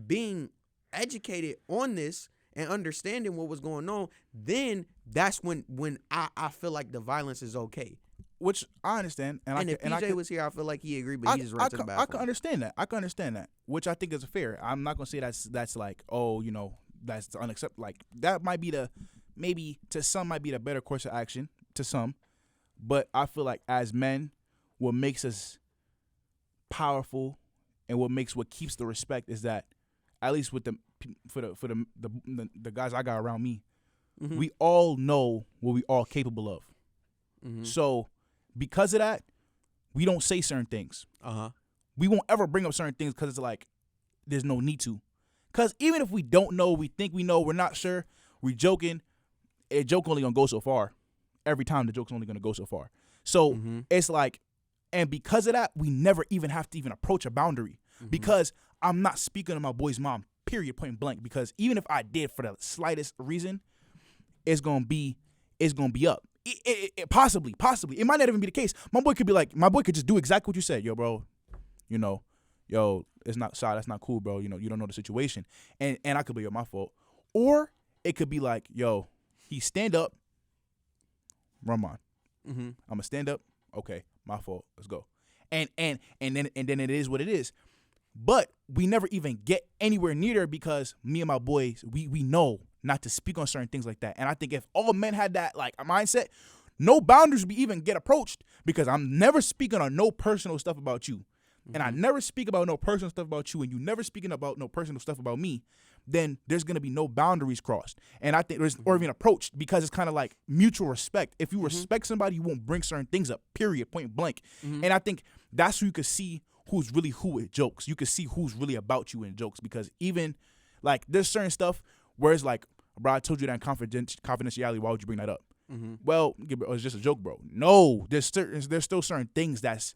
being educated on this and understanding what was going on, then that's when I feel like the violence is okay. Which I understand. And if PJ was here, I feel like he agreed, but he just ran to the bathroom. I can understand that. I can understand that, which I think is fair. I'm not going to say that's like, oh, you know, that's unacceptable. Like, that might be maybe to some might be the better course of action to some. But I feel like as men, what makes us powerful and what keeps the respect is that, at least with the guys I got around me, we all know what we all capable of. So because of that, we don't say certain things. We won't ever bring up certain things because it's like there's no need to. Because even if we don't know, we think we know, we're not sure, we're joking. A joke only gonna go so far. Every time the joke's only gonna go so far. So it's like, and because of that, we never even have to even approach a boundary because I'm not speaking to my boy's mom. Period, point blank. Because even if I did for the slightest reason, it's gonna be up. It possibly. It might not even be the case. My boy could just do exactly what you said. Yo, bro, you know, it's not shy. That's not cool, bro. You know, you don't know the situation, and I could be my fault. Or it could be like, yo, he stand up, Ramon. I'm gonna stand up. Okay, my fault. Let's go. And then it is what it is. But we never even get anywhere near there because me and my boys, we know not to speak on certain things like that. And I think if all men had that like a mindset, no boundaries would even get approached because I'm never speaking on no personal stuff about you. And I never speak about no personal stuff about you, and you never speaking about no personal stuff about me, then there's going to be no boundaries crossed. And I think there's or even approached because it's kind of like mutual respect. If you respect somebody, you won't bring certain things up, period, point blank. And I think that's who you could see who's really who with jokes. You can see who's really about you in jokes because even like there's certain stuff where it's like, bro, I told you that in confidentiality. Why would you bring that up? Well, it's just a joke, bro. No, there's still certain things that's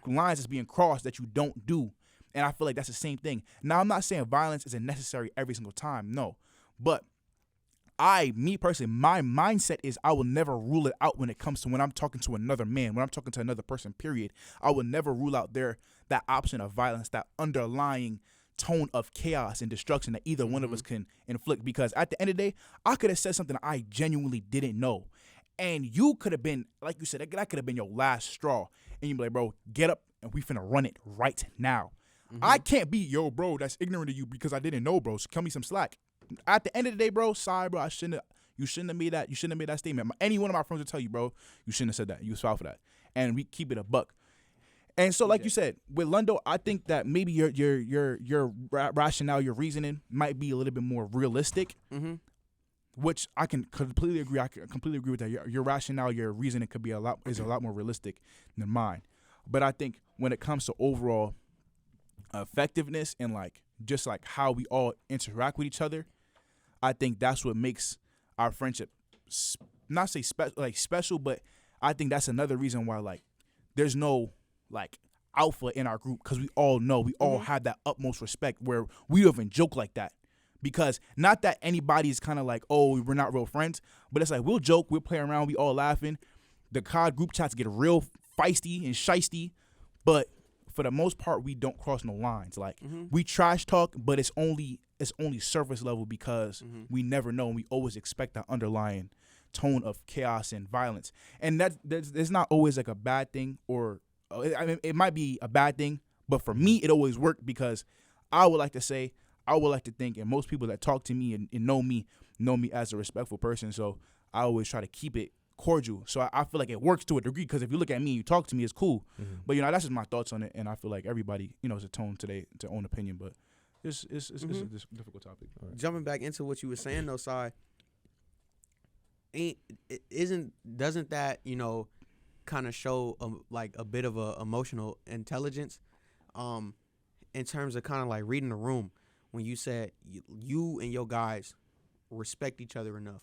lines that's being crossed that you don't do. And I feel like that's the same thing. Now, I'm not saying violence isn't necessary every single time. No, but me personally, my mindset is I will never rule it out when it comes to when I'm talking to another man, when I'm talking to another person, period. I will never rule out that option of violence, that underlying tone of chaos and destruction that either one of us can inflict. Because at the end of the day, I could have said something I genuinely didn't know. And you could have been, like you said, that could have been your last straw. And you'd be like, bro, get up and we finna run it right now. I can't be, yo, bro, that's ignorant of you because I didn't know, bro. So cut me some slack. At the end of the day, bro, sorry, bro, you shouldn't have made that statement. Any one of my friends will tell you, bro, you shouldn't have said that. You was foul for that. And we keep it a buck. And so, like you said, with Lundo, I think that maybe your rationale, your reasoning might be a little bit more realistic, which I can completely agree. I can completely agree with that. Your rationale, your reasoning is a lot more realistic than mine. But I think when it comes to overall effectiveness and like just like how we all interact with each other, I think that's what makes our friendship not say special, but I think that's another reason why like there's no like alpha in our group because we all know we all have that utmost respect where we don't even joke like that. Because not that anybody's kind of like, oh, we're not real friends, but it's like we'll joke, we'll play around, we all laughing. The COD group chats get real feisty and shisty, but for the most part, we don't cross no lines. Like we trash talk, but it's only surface level because we never know, and we always expect that underlying tone of chaos and violence. And that's not always like a bad thing, or I mean, it might be a bad thing, but for me, it always worked because I would like to think, and most people that talk to me and know me as a respectful person. So I always try to keep it cordial. So I feel like it works to a degree, because if you look at me and you talk to me, it's cool. But that's just my thoughts on it, and I feel like everybody, it's a tone today to own opinion, but it's a difficult topic. Right. Jumping back into what you were saying though, Si, doesn't that kind of show like a bit of a emotional intelligence, in terms of kind of like reading the room, when you said you and your guys respect each other enough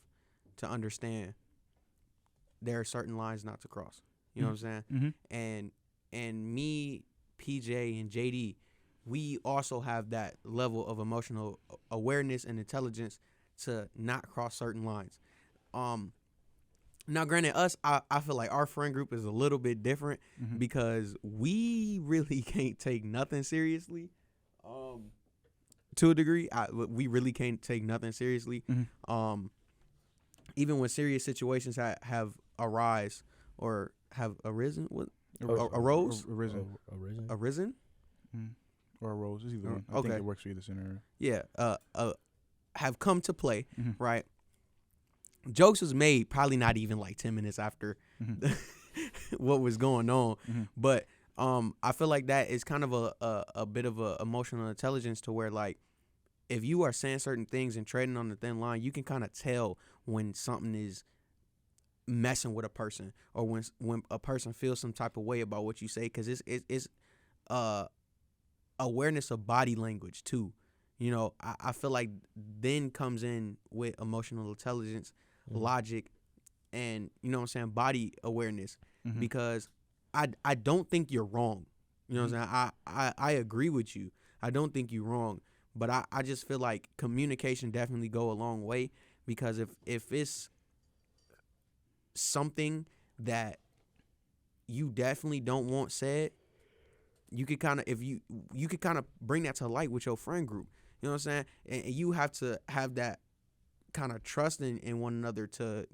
to understand there are certain lines not to cross. You know what I'm saying? Mm-hmm. And me, PJ, and JD, we also have that level of emotional awareness and intelligence to not cross certain lines. Now, granted, I feel like our friend group is a little bit different, because we really can't take nothing seriously. To a degree, we really can't take nothing seriously. Even when serious situations have arise or have arisen, arose, arisen, or arose. It's either one. I okay. think it works for either scenario. Yeah, have come to play, right? Jokes was made probably not even like 10 minutes after what was going on, but I feel like that is kind of a bit of a emotional intelligence, to where like if you are saying certain things and trading on the thin line, you can kind of tell when something is messing with a person, or when a person feels some type of way about what you say, because it's awareness of body language too. I feel like then comes in with emotional intelligence, logic, and body awareness, because I don't think you're wrong. You know what I'm saying? I agree with you. I don't think you're wrong, but I just feel like communication definitely go a long way, because if it's something that you definitely don't want said, you could kind of you could kind of bring that to light with your friend group. You know what I'm saying? And you have to have that kind of trust in one another to,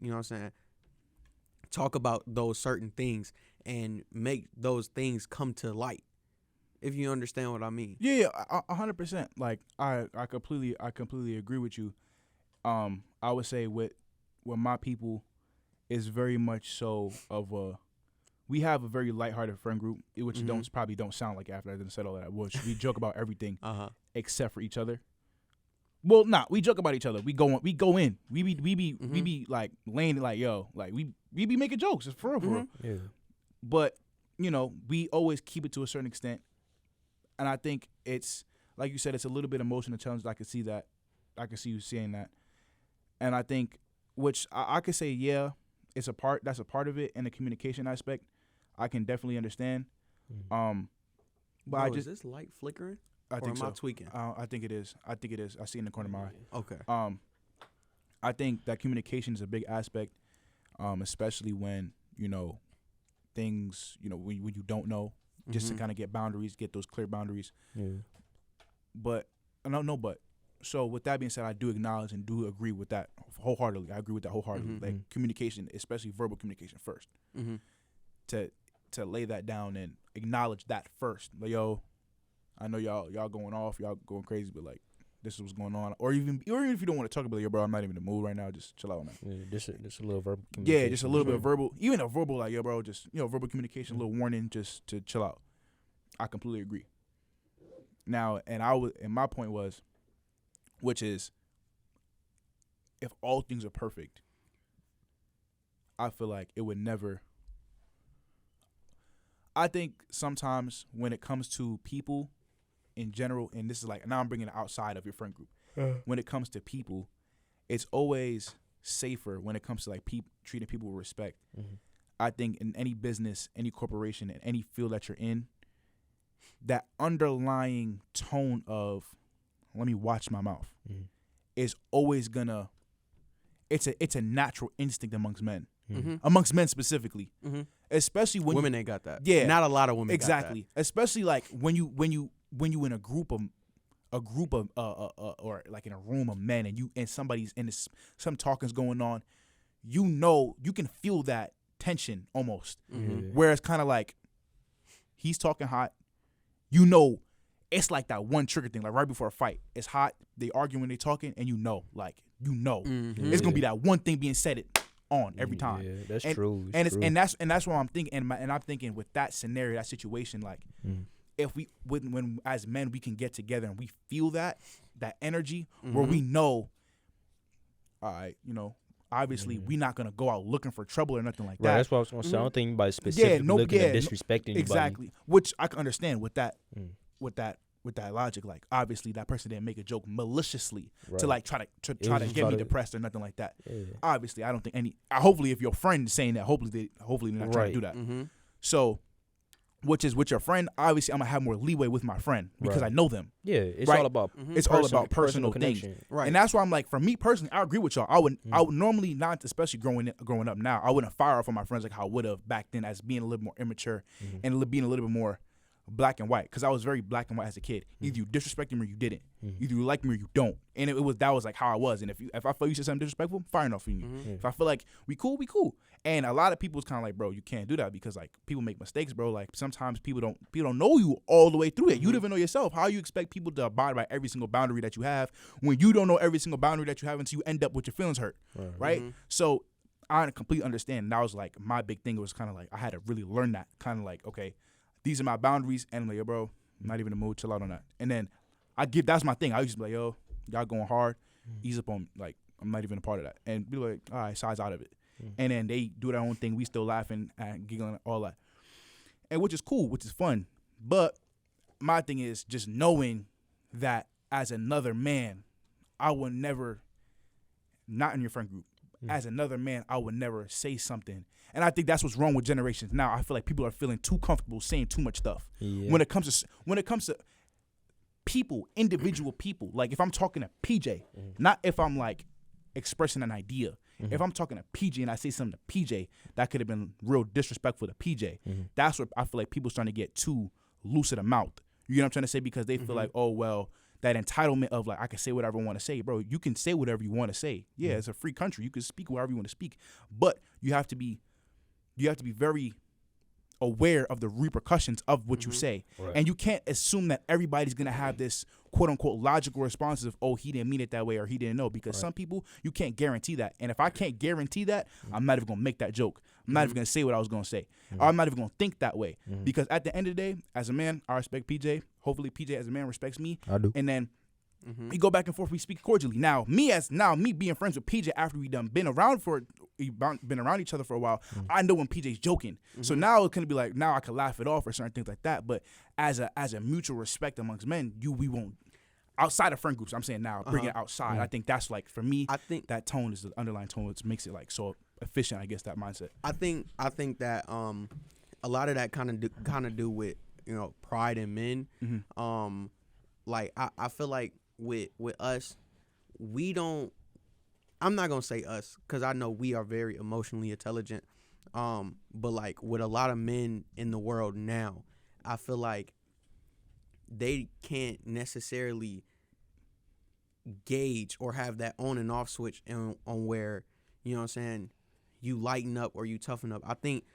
talk about those certain things and make those things come to light. If you understand what I mean. Yeah, 100%. Like I completely agree with you. I would say with my people is very much so of we have a very lighthearted friend group, which probably don't sound like after I didn't say all that. Which we joke about everything except for each other. Well, we joke about each other. We go in. We be like laying it like, yo, like we be making jokes. It's for real. Yeah. But we always keep it to a certain extent, and I think it's like you said, it's a little bit emotional challenge. I can see that. I can see you saying that, and I think, which I could say, yeah, it's a part. That's a part of it, and the communication aspect, I can definitely understand. But is this light flickering? I think am so. I tweaking? I think it is. I see it in the corner of my eye. Okay. I think that communication is a big aspect, especially when things when you don't know, just to kind of get those clear boundaries. Yeah. But so with that being said, I do acknowledge and do agree with that wholeheartedly. I agree with that wholeheartedly. Like communication, especially verbal communication first. To lay that down and acknowledge that first. Like, yo, I know y'all going off, y'all going crazy, but like this is what's going on. Or even if you don't want to talk about it, yo, bro, I'm not even in the mood right now. Just chill out, man. Yeah, just a little verbal communication. Yeah, just a little bit of verbal, even a verbal, like, yo, bro, just verbal communication, a little warning, just to chill out. I completely agree. Now, and my point was, which is, if all things are perfect, I feel like it would never. I think sometimes when it comes to people in general, and this is like, now I'm bringing it outside of your friend group. When it comes to people, it's always safer when it comes to like treating people with respect. I think in any business, any corporation, in any field that you're in, that underlying tone of let me watch my mouth is always gonna. It's a natural instinct amongst men, amongst men specifically, especially when women ain't got that. Yeah, not a lot of women. Exactly, got that. Especially like when you in a group of or like in a room of men and somebody's in this, some talking's going on, you can feel that tension almost. Where it's kind of like he's talking hot, it's like that one trigger thing, like right before a fight. It's hot, they arguing, they talking, and it's gonna be that one thing being said on every time. Yeah, that's and, true. And that's what I'm thinking. And I'm thinking with that scenario, that situation, like if we when as men we can get together and we feel that energy where we know, all right, you know, obviously we're not gonna go out looking for trouble or nothing like that. Right, that's what I was gonna say. I don't think anybody specifically looking at disrespecting anybody. Exactly, which I can understand with that logic. Like obviously that person didn't make a joke maliciously to like try to get me depressed or nothing like that. Yeah. Obviously, I don't think any. Hopefully, if your friend is saying that, hopefully they're not trying to do that. So, which is with your friend, obviously I'm gonna have more leeway with my friend because I know them. Yeah, it's all about it's all about personal things, right? And that's why I'm like, for me personally, I agree with y'all. I would normally not, especially growing up now, I wouldn't fire off on my friends like how I would have back then as being a little more immature and being a little bit more black and white, because I was very black and white as a kid. Either you disrespect me or you didn't. Either you like me or you don't. And that was like how I was. And if I feel you said something disrespectful, firing off on you. If I feel like we cool. And a lot of people's kind of like, bro, you can't do that because like people make mistakes, bro. Like sometimes people don't know you all the way through it. You don't even know yourself. How you expect people to abide by every single boundary that you have when you don't know every single boundary that you have until you end up with your feelings hurt, right? So I completely understand. And that was like my big thing. It was kind of like I had to really learn that. Kind of like, okay, these are my boundaries, and I'm like, yo, bro, I'm not even in the mood. Chill out on that. And then that's my thing. I used to be like, yo, y'all going hard, ease up on, like, I'm not even a part of that. And be like, all right, size out of it. And then they do their own thing. We still laughing and giggling, all that. And which is cool, which is fun. But my thing is just knowing that as another man, I will never, not in your friend group, as another man, I would never say something. And I think that's what's wrong with generations now. I feel like people are feeling too comfortable saying too much stuff. Yeah. When it comes to people, individual people, like if I'm talking to PJ, not if I'm like expressing an idea. If I'm talking to PJ and I say something to PJ that could have been real disrespectful to PJ, that's what I feel like people starting to get too loose of the mouth. You know what I'm trying to say? Because they feel like, oh, well, that entitlement of like, I can say whatever I want to say. Bro, you can say whatever you want to say. Yeah, it's a free country. You can speak whatever you want to speak. But you have to be very aware of the repercussions of what you say. Right. And you can't assume that everybody's going to have this quote unquote logical response of, oh, he didn't mean it that way or he didn't know, because some people, you can't guarantee that. And if I can't guarantee that, I'm not even going to make that joke. I'm not even going to say what I was going to say. Or I'm not even going to think that way. Because at the end of the day, as a man, I respect PJ. Hopefully PJ as a man respects me. I do. And then we go back and forth, we speak cordially. Now me being friends with PJ after we done been around each other for a while, I know when PJ's joking. So now it can be like, now I can laugh it off or certain things like that. But as a mutual respect amongst men, we won't. Outside of friend groups, I'm saying now, bring it outside. I think that's like, for me, I think that tone is the underlying tone, which makes it like so efficient, I guess, that mindset. I think that a lot of that kind of do with, you know, pride in men. Like I feel like with us, we don't, I'm not gonna say us because I know we are very emotionally intelligent, but like with a lot of men in the world now, I feel like they can't necessarily gauge or have that on and off switch on where, you know what I'm saying, you lighten up or you toughen up. I think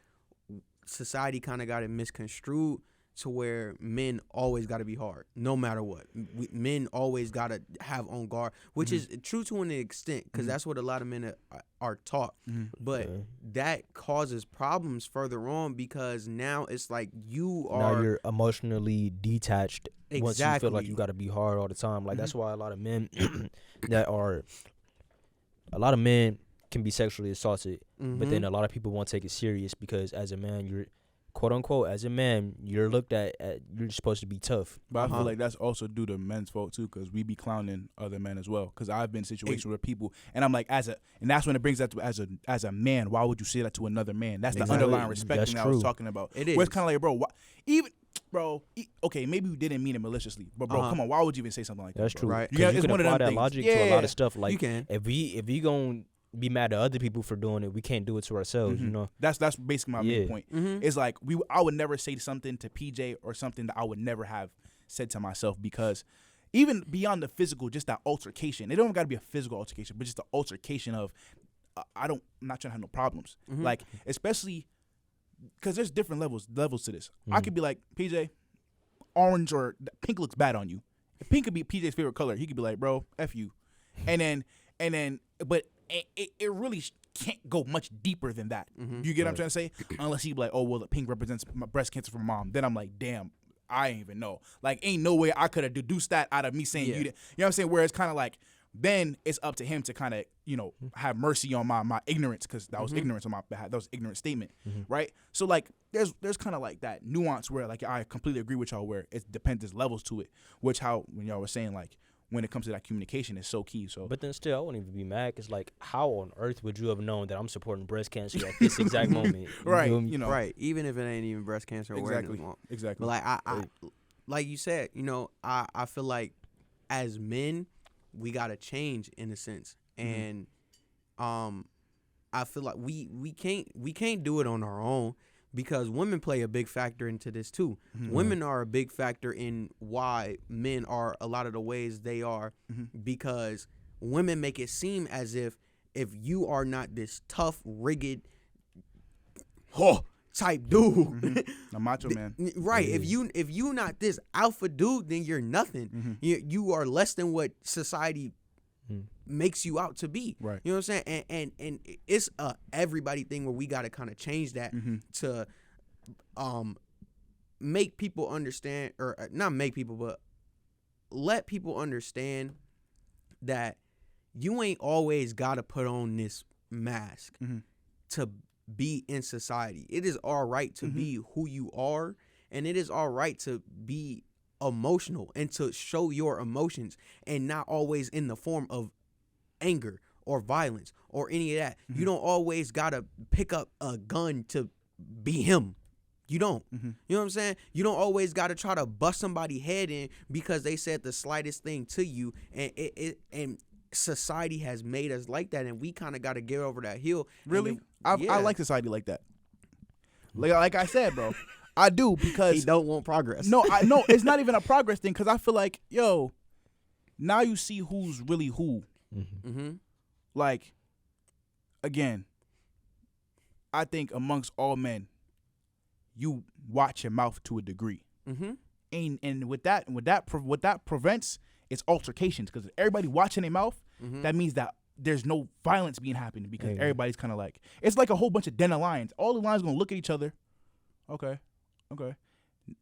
society kind of got it misconstrued to where men always got to be hard, no matter what. Men always got to have on guard, which is true to an extent, because that's what a lot of men are taught. But that causes problems further on, because now it's like now you're emotionally detached. Once you feel like you got to be hard all the time. Like that's why a lot of men can be sexually assaulted, but then a lot of people won't take it serious because as a man, you're quote unquote, as a man, you're looked at you're supposed to be tough. But I feel like that's also due to men's fault too, because we be clowning other men as well. Because I've been in situations where people, and I'm like, and that's when it brings that to, as a man, why would you say that to another man? That's the underlying respect thing I was talking about. It is. Where it's kind of like, bro, okay, maybe you didn't mean it maliciously, but bro, come on, why would you even say something like that? That's true, right? Yeah, you can apply that logic to a lot of stuff. Like, you can. If we gon' be mad at other people for doing it, we can't do it to ourselves, you know. That's basically my main point. It's like I would never say something to PJ or something that I would never have said to myself, because even beyond the physical, just that altercation. It don't got to be a physical altercation, but just the altercation of I'm not trying to have no problems. Like, especially because there's different levels to this. I could be like, PJ, orange or pink looks bad on you. If pink could be PJ's favorite color, he could be like, bro, F you. And then but it really, can't go much deeper than that. You get what I'm trying to say? Unless he be like, oh, well, the pink represents my breast cancer for mom. Then I'm like, damn, I ain't even know. Like, ain't no way I could have deduced that out of me saying you didn't. You know what I'm saying? Where it's kind of like, then it's up to him to kind of, you know, have mercy on my ignorance, because that was ignorance on my behalf. That was an ignorant statement, right? So, like, there's kind of like that nuance where, like, I completely agree with y'all where it depends, there's levels to it, which how, when y'all were saying, like, when it comes to that communication is so key. So, but then still, I wouldn't even be mad, because, like, how on earth would you have known that I'm supporting breast cancer at this exact moment? Right, you know. Right, even if it ain't even breast cancer awareness month. Exactly. But, like, I like you said, you know, I feel like as men, we gotta change in a sense, and I feel like we can't do it on our own, because women play a big factor into this too. Women are a big factor in why men are a lot of the ways they are, because women make it seem as if you are not this tough, rigid, type dude, a macho man, right? If you not this alpha dude, then you're nothing. You are less than what society makes you out to be. Right. You know what I'm saying? And it's a everybody thing where we got to kind of change that to make people understand, or not make people, but let people understand that you ain't always got to put on this mask to be in society. It is all right to be who you are, and it is all right to be emotional and to show your emotions, and not always in the form of anger or violence or any of that. You don't always gotta pick up a gun to be him. You don't. You know what I'm saying? You don't always gotta try to bust somebody's head in because they said the slightest thing to you, and society has made us like that, and we kind of got to get over that hill. Really? I like society like that. Like I said, bro, I do, because he don't want progress. No, I know it's not even a progress thing, because I feel like, yo, now you see who's really who. Like, again, I think amongst all men, you watch your mouth to a degree, and what that prevents is altercations, because everybody watching their mouth, that means that there's no violence being happening, because everybody's kind of like, it's like a whole bunch of den of lions. All the lions gonna look at each other. Okay.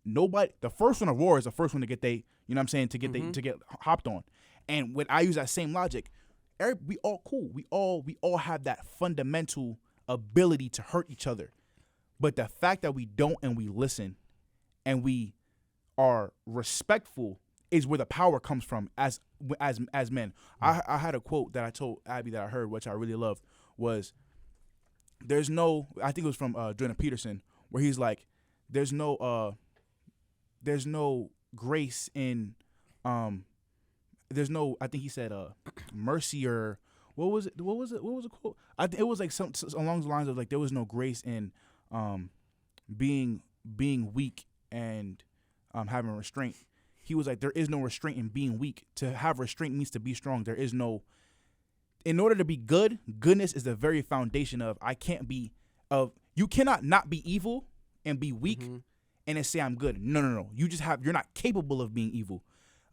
Nobody. The first one to roar is the first one to get you know what I'm saying, to get hopped on. And when I use that same logic, we all cool. We all have that fundamental ability to hurt each other, but the fact that we don't, and we listen, and we are respectful, is where the power comes from as men. I had a quote that I told Abby that I heard, which I really loved, was I think it was from Jordan Peterson, where he's like, there's no grace in there's no, I think he said mercy, or what was it? What was the quote? I think it was like some along the lines of like, there was no grace in being weak and having restraint. He was like, there is no restraint in being weak. To have restraint means to be strong. There is no, in order to be good, goodness is the very foundation of, you cannot not be evil and be weak and then say I'm good. No. You're not capable of being evil.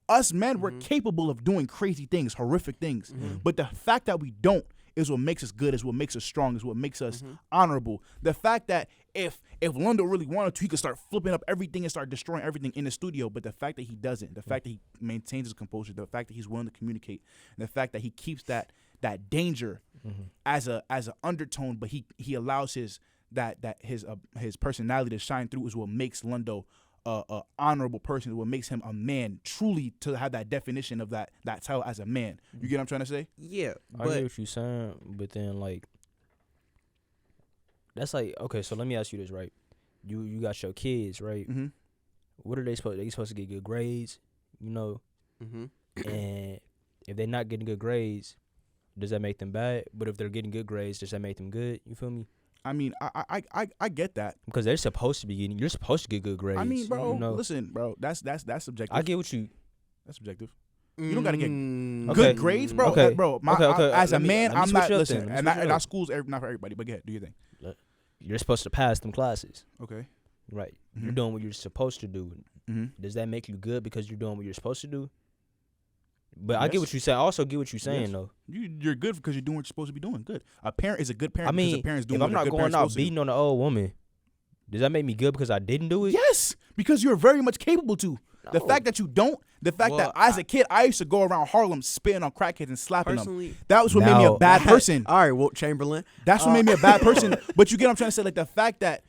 Us men, we're capable of doing crazy things, horrific things. But the fact that we don't is what makes us good, is what makes us strong, is what makes us honorable. The fact that if Lundo really wanted to, he could start flipping up everything and start destroying everything in the studio. But the fact that he doesn't, the fact that he maintains his composure, the fact that he's willing to communicate, and the fact that he keeps that danger as a undertone, but he allows his personality to shine through, is what makes Lundo a honorable person, what makes him a man, truly, to have that definition of that title as a man. You get what I'm trying to say? Yeah, I get what you're saying, but then, like, that's like, okay, so let me ask you this, right? You got your kids, right? What are they supposed? They supposed to get good grades, you know? And if they're not getting good grades, does that make them bad? But if they're getting good grades, does that make them good? You feel me? I mean, I get that, because they're supposed to be getting. You're supposed to get good grades. I mean, bro, you know? Listen, bro, that's subjective. I get what you. That's subjective. You don't gotta get Okay. good grades, bro. Okay. Bro, Okay. As a man, I'm not. Listen, and our schools, not for everybody, but go ahead, do your thing. You're supposed to pass them classes. Okay. Right. You're doing what you're supposed to do. Does that make you good because you're doing what you're supposed to do? But I get what you say. I also get what you're saying though. You're good because you're doing what you're supposed to be doing. Good. A parent is a good parent. I mean, because a parent's doing if I'm what a not good going parent's out supposed to do. beating on an old woman, does that make me good because I didn't do it? Yes, because you're very much capable to. The fact that you don't, the fact that as a kid I used to go around Harlem spitting on crackheads and slapping them. That was what made me a bad person. All right, Wilt Chamberlain. That's what made me a bad person. But you get what I'm trying to say? Like the fact that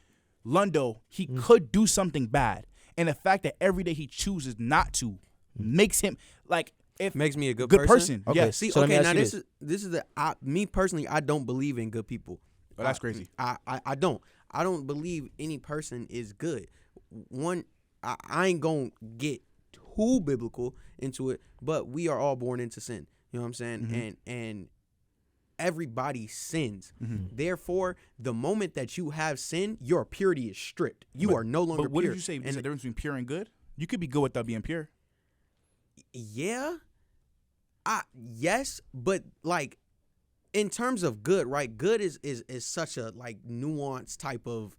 Lundo, he could do something bad. And the fact that every day he chooses not to makes him like makes me a good person. Okay. Yeah. See, So okay, now this is the me personally, I don't believe in good people. Oh, that's crazy. I don't believe any person is good. One, I ain't gonna get too biblical into it, but we are all born into sin. You know what I'm saying? And everybody sins. Therefore, the moment that you have sin, your purity is stripped. You are no longer But what pure. did you say? And Is the difference between pure and good? You could be good without being pure. yeah, yes, but like in terms of good, right? Good is such a like nuanced type of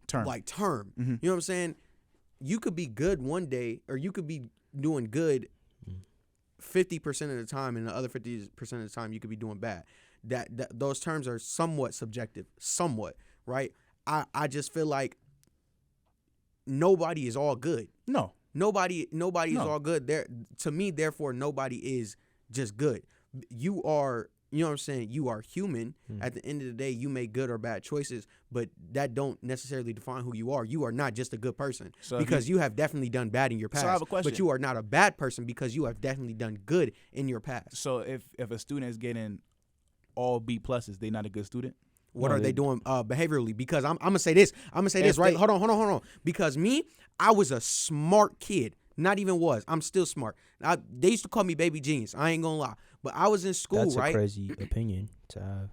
Term. You know what I'm saying? You could be good one day, or you could be doing good 50% of the time, and the other 50% of the time you could be doing bad. That those terms are somewhat subjective, right? I just feel like nobody is all good. No. Nobody is all good. There to me, therefore, nobody is just good. You are, you know what I'm saying? You are human. At the end of the day, you make good or bad choices, but that don't necessarily define who you are. You are not just a good person because you have definitely done bad in your past. So I have a question. But you are not a bad person because you have definitely done good in your past. So if a student is getting all B pluses, they not a good student? What are they doing behaviorally? Because I'm gonna say this. Right? Hold on. Because me, I was a smart kid. Not even was. I'm still smart. They used to call me baby genius. I ain't gonna lie. But I was in school, That's right? That's a crazy opinion to have.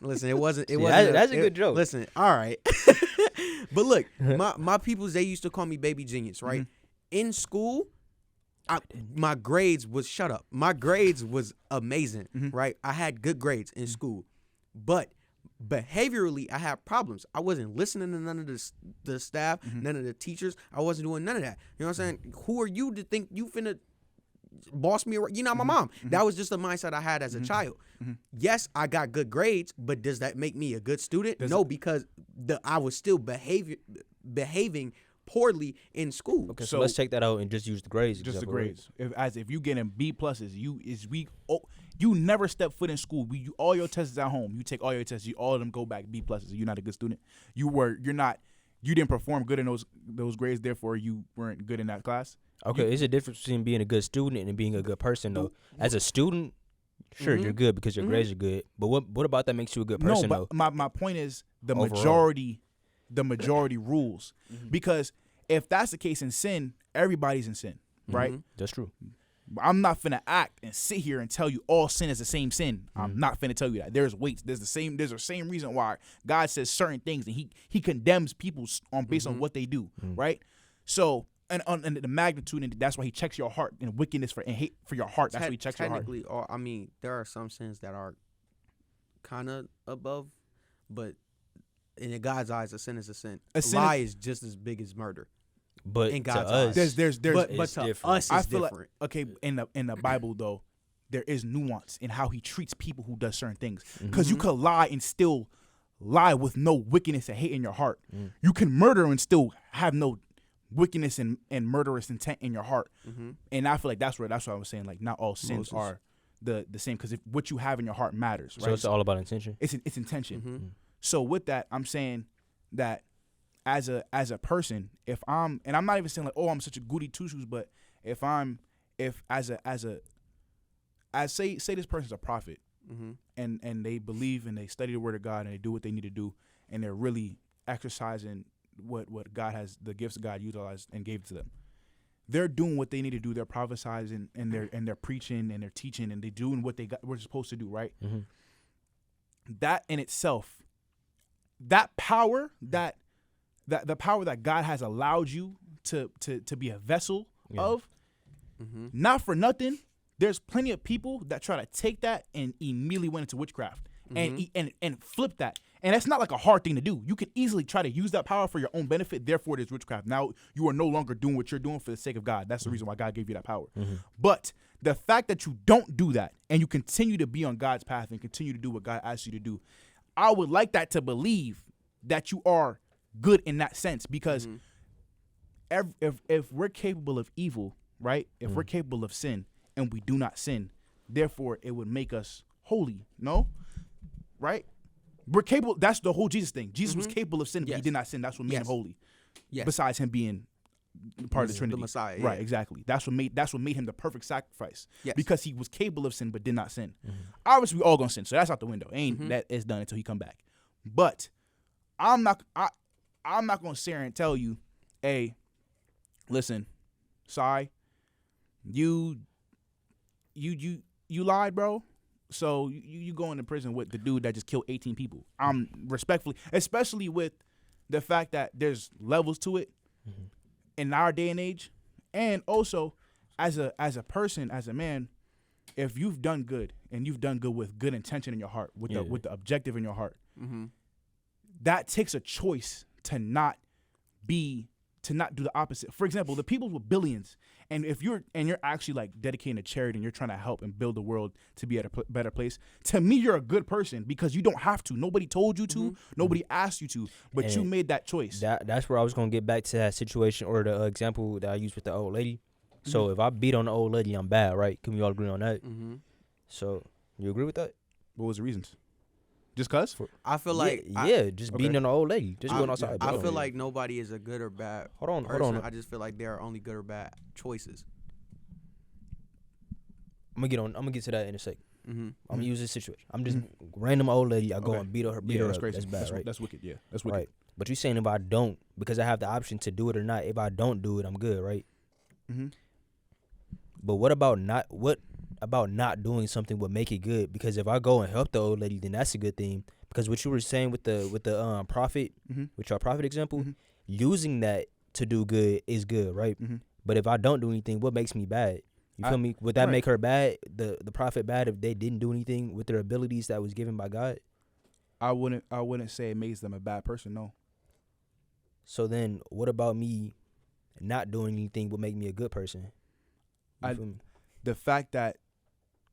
Listen, it wasn't. That's a good joke. Listen, all right. But look, my peoples, they used to call me baby genius, right? In school, my grades was shut up. My grades was amazing, right? I had good grades in school, but behaviorally, I had problems. I wasn't listening to none of the staff, none of the teachers. I wasn't doing none of that. You know what I'm saying? Who are you to think you finna boss me around? You're not my mom. That was just the mindset I had as a child. Yes, I got good grades, but does that make me a good student? No, because I was still behaving poorly in school. Okay, so let's take that out and just use the grades. Just the grades. If you getting B pluses, you never step foot in school. All your tests is at home. You take all your tests. All of them go back B pluses. You're not a good student. You didn't perform good in those grades. Therefore, you weren't good in that class. Okay, it's a difference between being a good student and being a good person, though. As a student, sure, you're good because your grades are good. But what about that makes you a good person, though? My point is the majority rules. Because if that's the case in sin, everybody's in sin, right? That's true. I'm not finna act and sit here and tell you all sin is the same sin. I'm not finna tell you that. There's weights. There's the same reason why God says certain things and he condemns people based on what they do, right? So and the magnitude, and that's why he checks your heart, and wickedness and hate for your heart. That's why he checks your heart. Technically, I mean, there are some sins that are kind of above, but in God's eyes, a sin is a sin. A lie is just as big as murder. But in God's to us, eyes, there's but to different. us, I it's feel different. like, okay, in the Bible though, there is nuance in how he treats people who does certain things. Because you could lie and still lie with no wickedness and hate in your heart. You can murder and still have no wickedness and murderous intent in your heart. And I feel like that's what I was saying. Like not all sins are the same, because if what you have in your heart matters, right? So it's all about intention. It's intention. So with that, I'm saying that as a person, if I'm, and I'm not even saying like, oh, I'm such a goody two shoes, but say this person's a prophet, and they believe and they study the word of God and they do what they need to do, and they're really exercising what God has, the gifts God utilized and gave to them. They're doing what they need to do. They're prophesying and they're preaching and they're teaching and they're doing what we're supposed to do, right? That in itself, that power, the power that God has allowed you to be a vessel of, not for nothing, there's plenty of people that try to take that and immediately went into witchcraft and flip that And that's not like a hard thing to do. You can easily try to use that power for your own benefit. Therefore, it is witchcraft. Now, you are no longer doing what you're doing for the sake of God. That's the reason why God gave you that power. But the fact that you don't do that and you continue to be on God's path and continue to do what God asks you to do, I would like that to believe that you are good in that sense. Because if we're capable of evil, right? If we're capable of sin and we do not sin, therefore, it would make us holy. No? Right? We're capable. That's the whole Jesus thing. Jesus was capable of sin, but he did not sin. That's what made him holy. Yes. Besides him being part of the Trinity, the Messiah. Right, exactly. That's what made him the perfect sacrifice. Yes. Because he was capable of sin, but did not sin. Obviously, we all gonna sin, so that's out the window. That is done until he come back. But I'm not gonna sit here and tell you, hey, listen, Sai, you lied, bro. So you go into prison with the dude that just killed 18 people. Respectfully, especially with the fact that there's levels to it in our day and age, and also as a person, as a man, if you've done good and you've done good with good intention in your heart, with the objective in your heart, that takes a choice to not do the opposite. For example, the people with billions, and if you're actually like dedicating to charity and you're trying to help and build the world to be at a better place, to me, you're a good person because you don't have to. Nobody told you to. Nobody asked you to, but you made that choice. That's where I was gonna get back to that situation or the example that I used with the old lady. So if I beat on the old lady, I'm bad, right? Can we all agree on that? So you agree with that? What was the reasons? Just cause? I feel like beating on the old lady, just going outside. I feel like nobody is a good or bad. Hold on. I just feel like there are only good or bad choices. I'm gonna get to that in a sec. I'm gonna use this situation. I'm just random old lady. I go and beat her. That's crazy. That's bad, right? That's wicked. Yeah, that's wicked. Right. But you're saying if I don't, because I have the option to do it or not. If I don't do it, I'm good, right? But what about not doing something would make it good? Because if I go and help the old lady, then that's a good thing. Because what you were saying with the prophet, with your prophet example, using that to do good is good, right? But if I don't do anything, what makes me bad? You feel me? Would that make her bad? The prophet bad if they didn't do anything with their abilities that was given by God? I wouldn't say it makes them a bad person. No. So then, what about me not doing anything would make me a good person? The fact that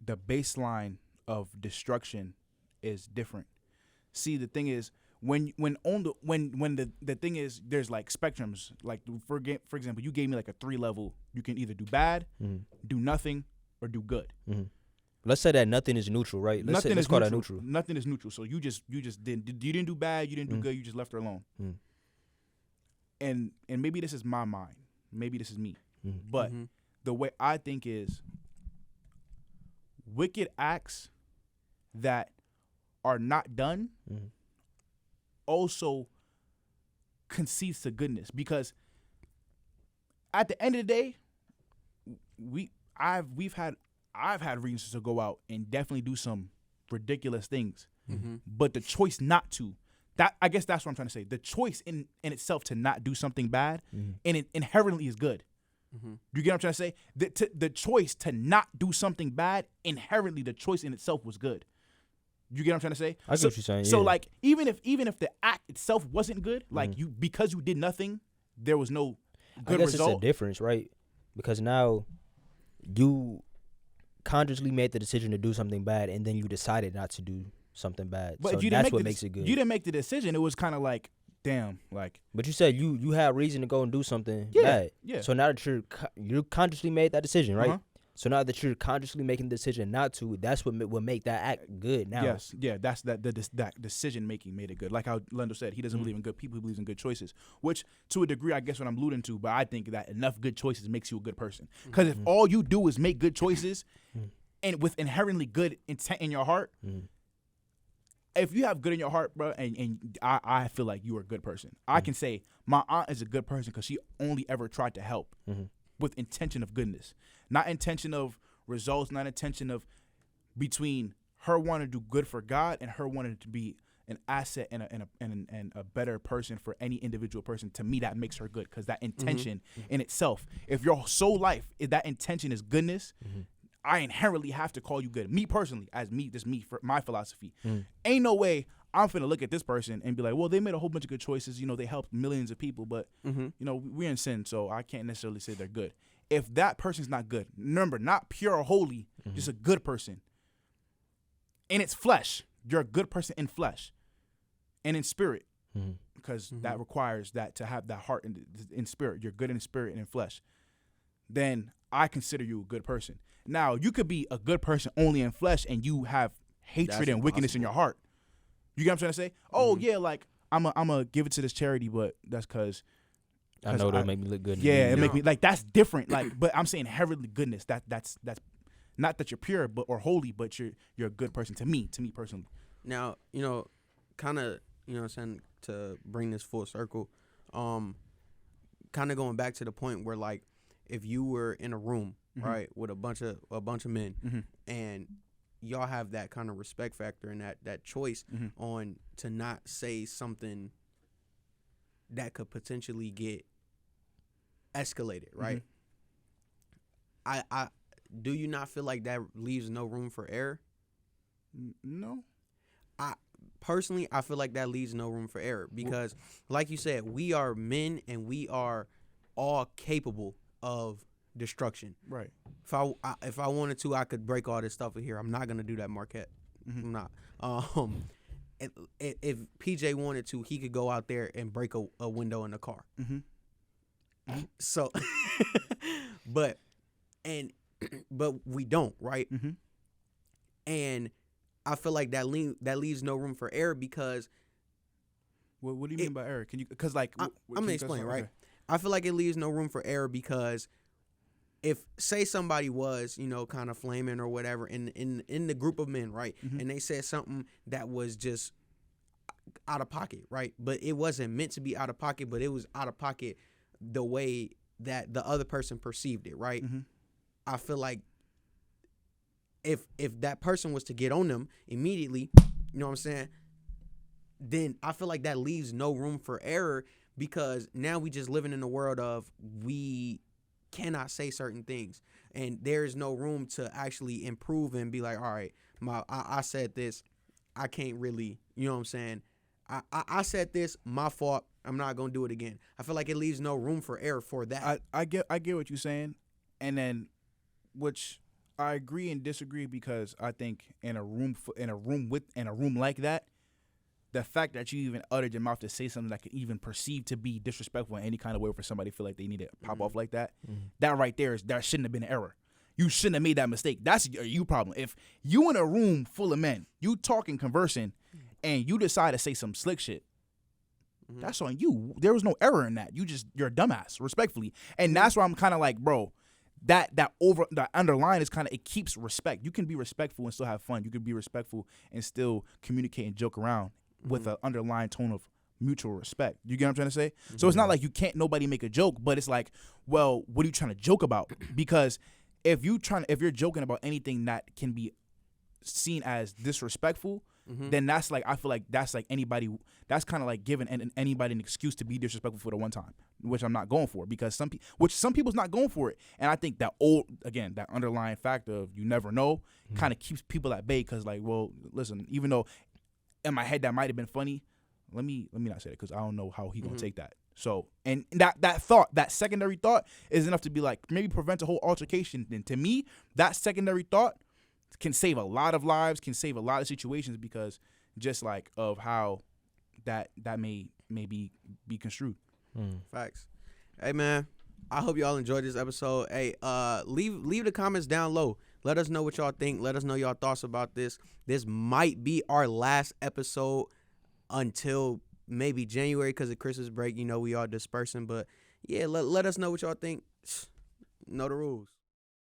the baseline of destruction is different. See, the thing is, when the thing is, there's like spectrums. Like for example, you gave me like a 3 level. You can either do bad, do nothing, or do good. Let's say that nothing is neutral, right? Let's call that neutral. Nothing is neutral. So you didn't do bad, you didn't do good, you just left her alone. And maybe this is my mind, maybe this is me, but the way I think is, wicked acts that are not done also concedes to goodness, because at the end of the day, I've had reasons to go out and definitely do some ridiculous things, but the choice not to, that I guess that's what I'm trying to say. The choice in itself to not do something bad, and it inherently is good. You get what I'm trying to say? The choice to not do something bad, inherently the choice in itself was good. You get what I'm trying to say? I get what you're saying. So like even if the act itself wasn't good, like because you did nothing, there was no good result. I guess it's a difference, right? Because now you consciously made the decision to do something bad, and then you decided not to do something bad. But so that's what makes it good. You didn't make the decision. It was kind of like, damn, like. But you said you had reason to go and do something bad. Yeah. So now that you consciously made that decision, right? So now that you're consciously making the decision not to, that's what will make that act good now. Yes, yeah, that's that decision making made it good. Like how Lundo said, he doesn't believe in good people, he believes in good choices. Which, to a degree, I guess what I'm alluding to, but I think that enough good choices makes you a good person. Because if all you do is make good choices, and with inherently good intent in your heart, if you have good in your heart, bro, and I feel like you are a good person. I can say my aunt is a good person because she only ever tried to help with intention of goodness, not intention of results, not intention of between her wanting to do good for God and her wanting to be an asset and a better person for any individual person. To me, that makes her good because that intention in itself, if your sole life, if that intention is goodness, I inherently have to call you good. Me personally, for my philosophy, ain't no way I'm finna look at this person and be like, well, they made a whole bunch of good choices. You know, they helped millions of people, but you know, we're in sin, so I can't necessarily say they're good. If that person's not good, remember, not pure or holy, just a good person. In its flesh, you're a good person in flesh, and in spirit, because that requires that to have that heart in spirit. You're good in spirit and in flesh. Then I consider you a good person. Now, you could be a good person only in flesh, and you have hatred and wickedness in your heart. You get what I'm trying to say? Oh yeah, like I'm a give it to this charity, but that's because I know it'll make me look good. Yeah, it make me like that's different. Like, but I'm saying heavenly goodness. That's not that you're pure or holy, but you're a good person to me personally. Now, you know, kind of, you know what I'm saying, to bring this full circle, kind of going back to the point where, like, if you were in a room, right, with a bunch of men, and y'all have that kind of respect factor and that choice on to not say something that could potentially get escalated, right? I do you not feel like that leaves no room for error? No. I personally feel like that leaves no room for error because, like you said, we are men and we are all capable of destruction. Right. If I wanted to, I could break all this stuff in here. I'm not gonna do that, Marquette. I'm not. If PJ wanted to, he could go out there and break a window in the car. So, but we don't, right? And I feel like that leaves no room for error because. What do you mean by error? Can you? Because like I'm gonna explain, right? I feel like it leaves no room for error because if say somebody was, you know, kind of flaming or whatever in the group of men, right, and they said something that was just out of pocket, right, but it wasn't meant to be out of pocket, but it was out of pocket the way that the other person perceived it, right? I feel like if that person was to get on them immediately, you know what I'm saying, then I feel like that leaves no room for error because now we just living in a world of we cannot say certain things and there's no room to actually improve and be like, all right, I said this, I can't really, you know what I'm saying, I said this, my fault, I'm not gonna do it again. I feel like it leaves no room for error for that. I get what you're saying, and then which I agree and disagree because I think in a room like that, the fact that you even uttered your mouth to say something that could even perceive to be disrespectful in any kind of way for somebody to feel like they need to pop off like that, that right there that shouldn't have been an error. You shouldn't have made that mistake. That's a you problem. If you in a room full of men, you talking, conversing, and you decide to say some slick shit, that's on you. There was no error in that. You're a dumbass, respectfully. And that's why I'm kind of like, bro, that underline is kind of, it keeps respect. You can be respectful and still have fun. You can be respectful and still communicate and joke around with an underlying tone of mutual respect. You get what I'm trying to say? So it's not like you can't nobody make a joke, but it's like, well, what are you trying to joke about? Because if you're joking about anything that can be seen as disrespectful, then that's like, I feel like that's like that's kind of like giving anybody an excuse to be disrespectful for the one time, which I'm not going for because some people's not going for it. And I think that that underlying factor of you never know kind of keeps people at bay because like, well, listen, even though in my head that might have been funny, let me not say that because I don't know how he gonna take that. So, and that secondary thought is enough to be like maybe prevent a whole altercation. And to me, that secondary thought can save a lot of lives, can save a lot of situations because just like of how that may be construed. Facts. Hey man, I hope y'all enjoyed this episode. Hey, leave the comments down low. Let us know what y'all think. Let us know y'all thoughts about this. This might be our last episode until maybe January because of Christmas break. You know, we all dispersing. But, yeah, let us know what y'all think. Know the rules.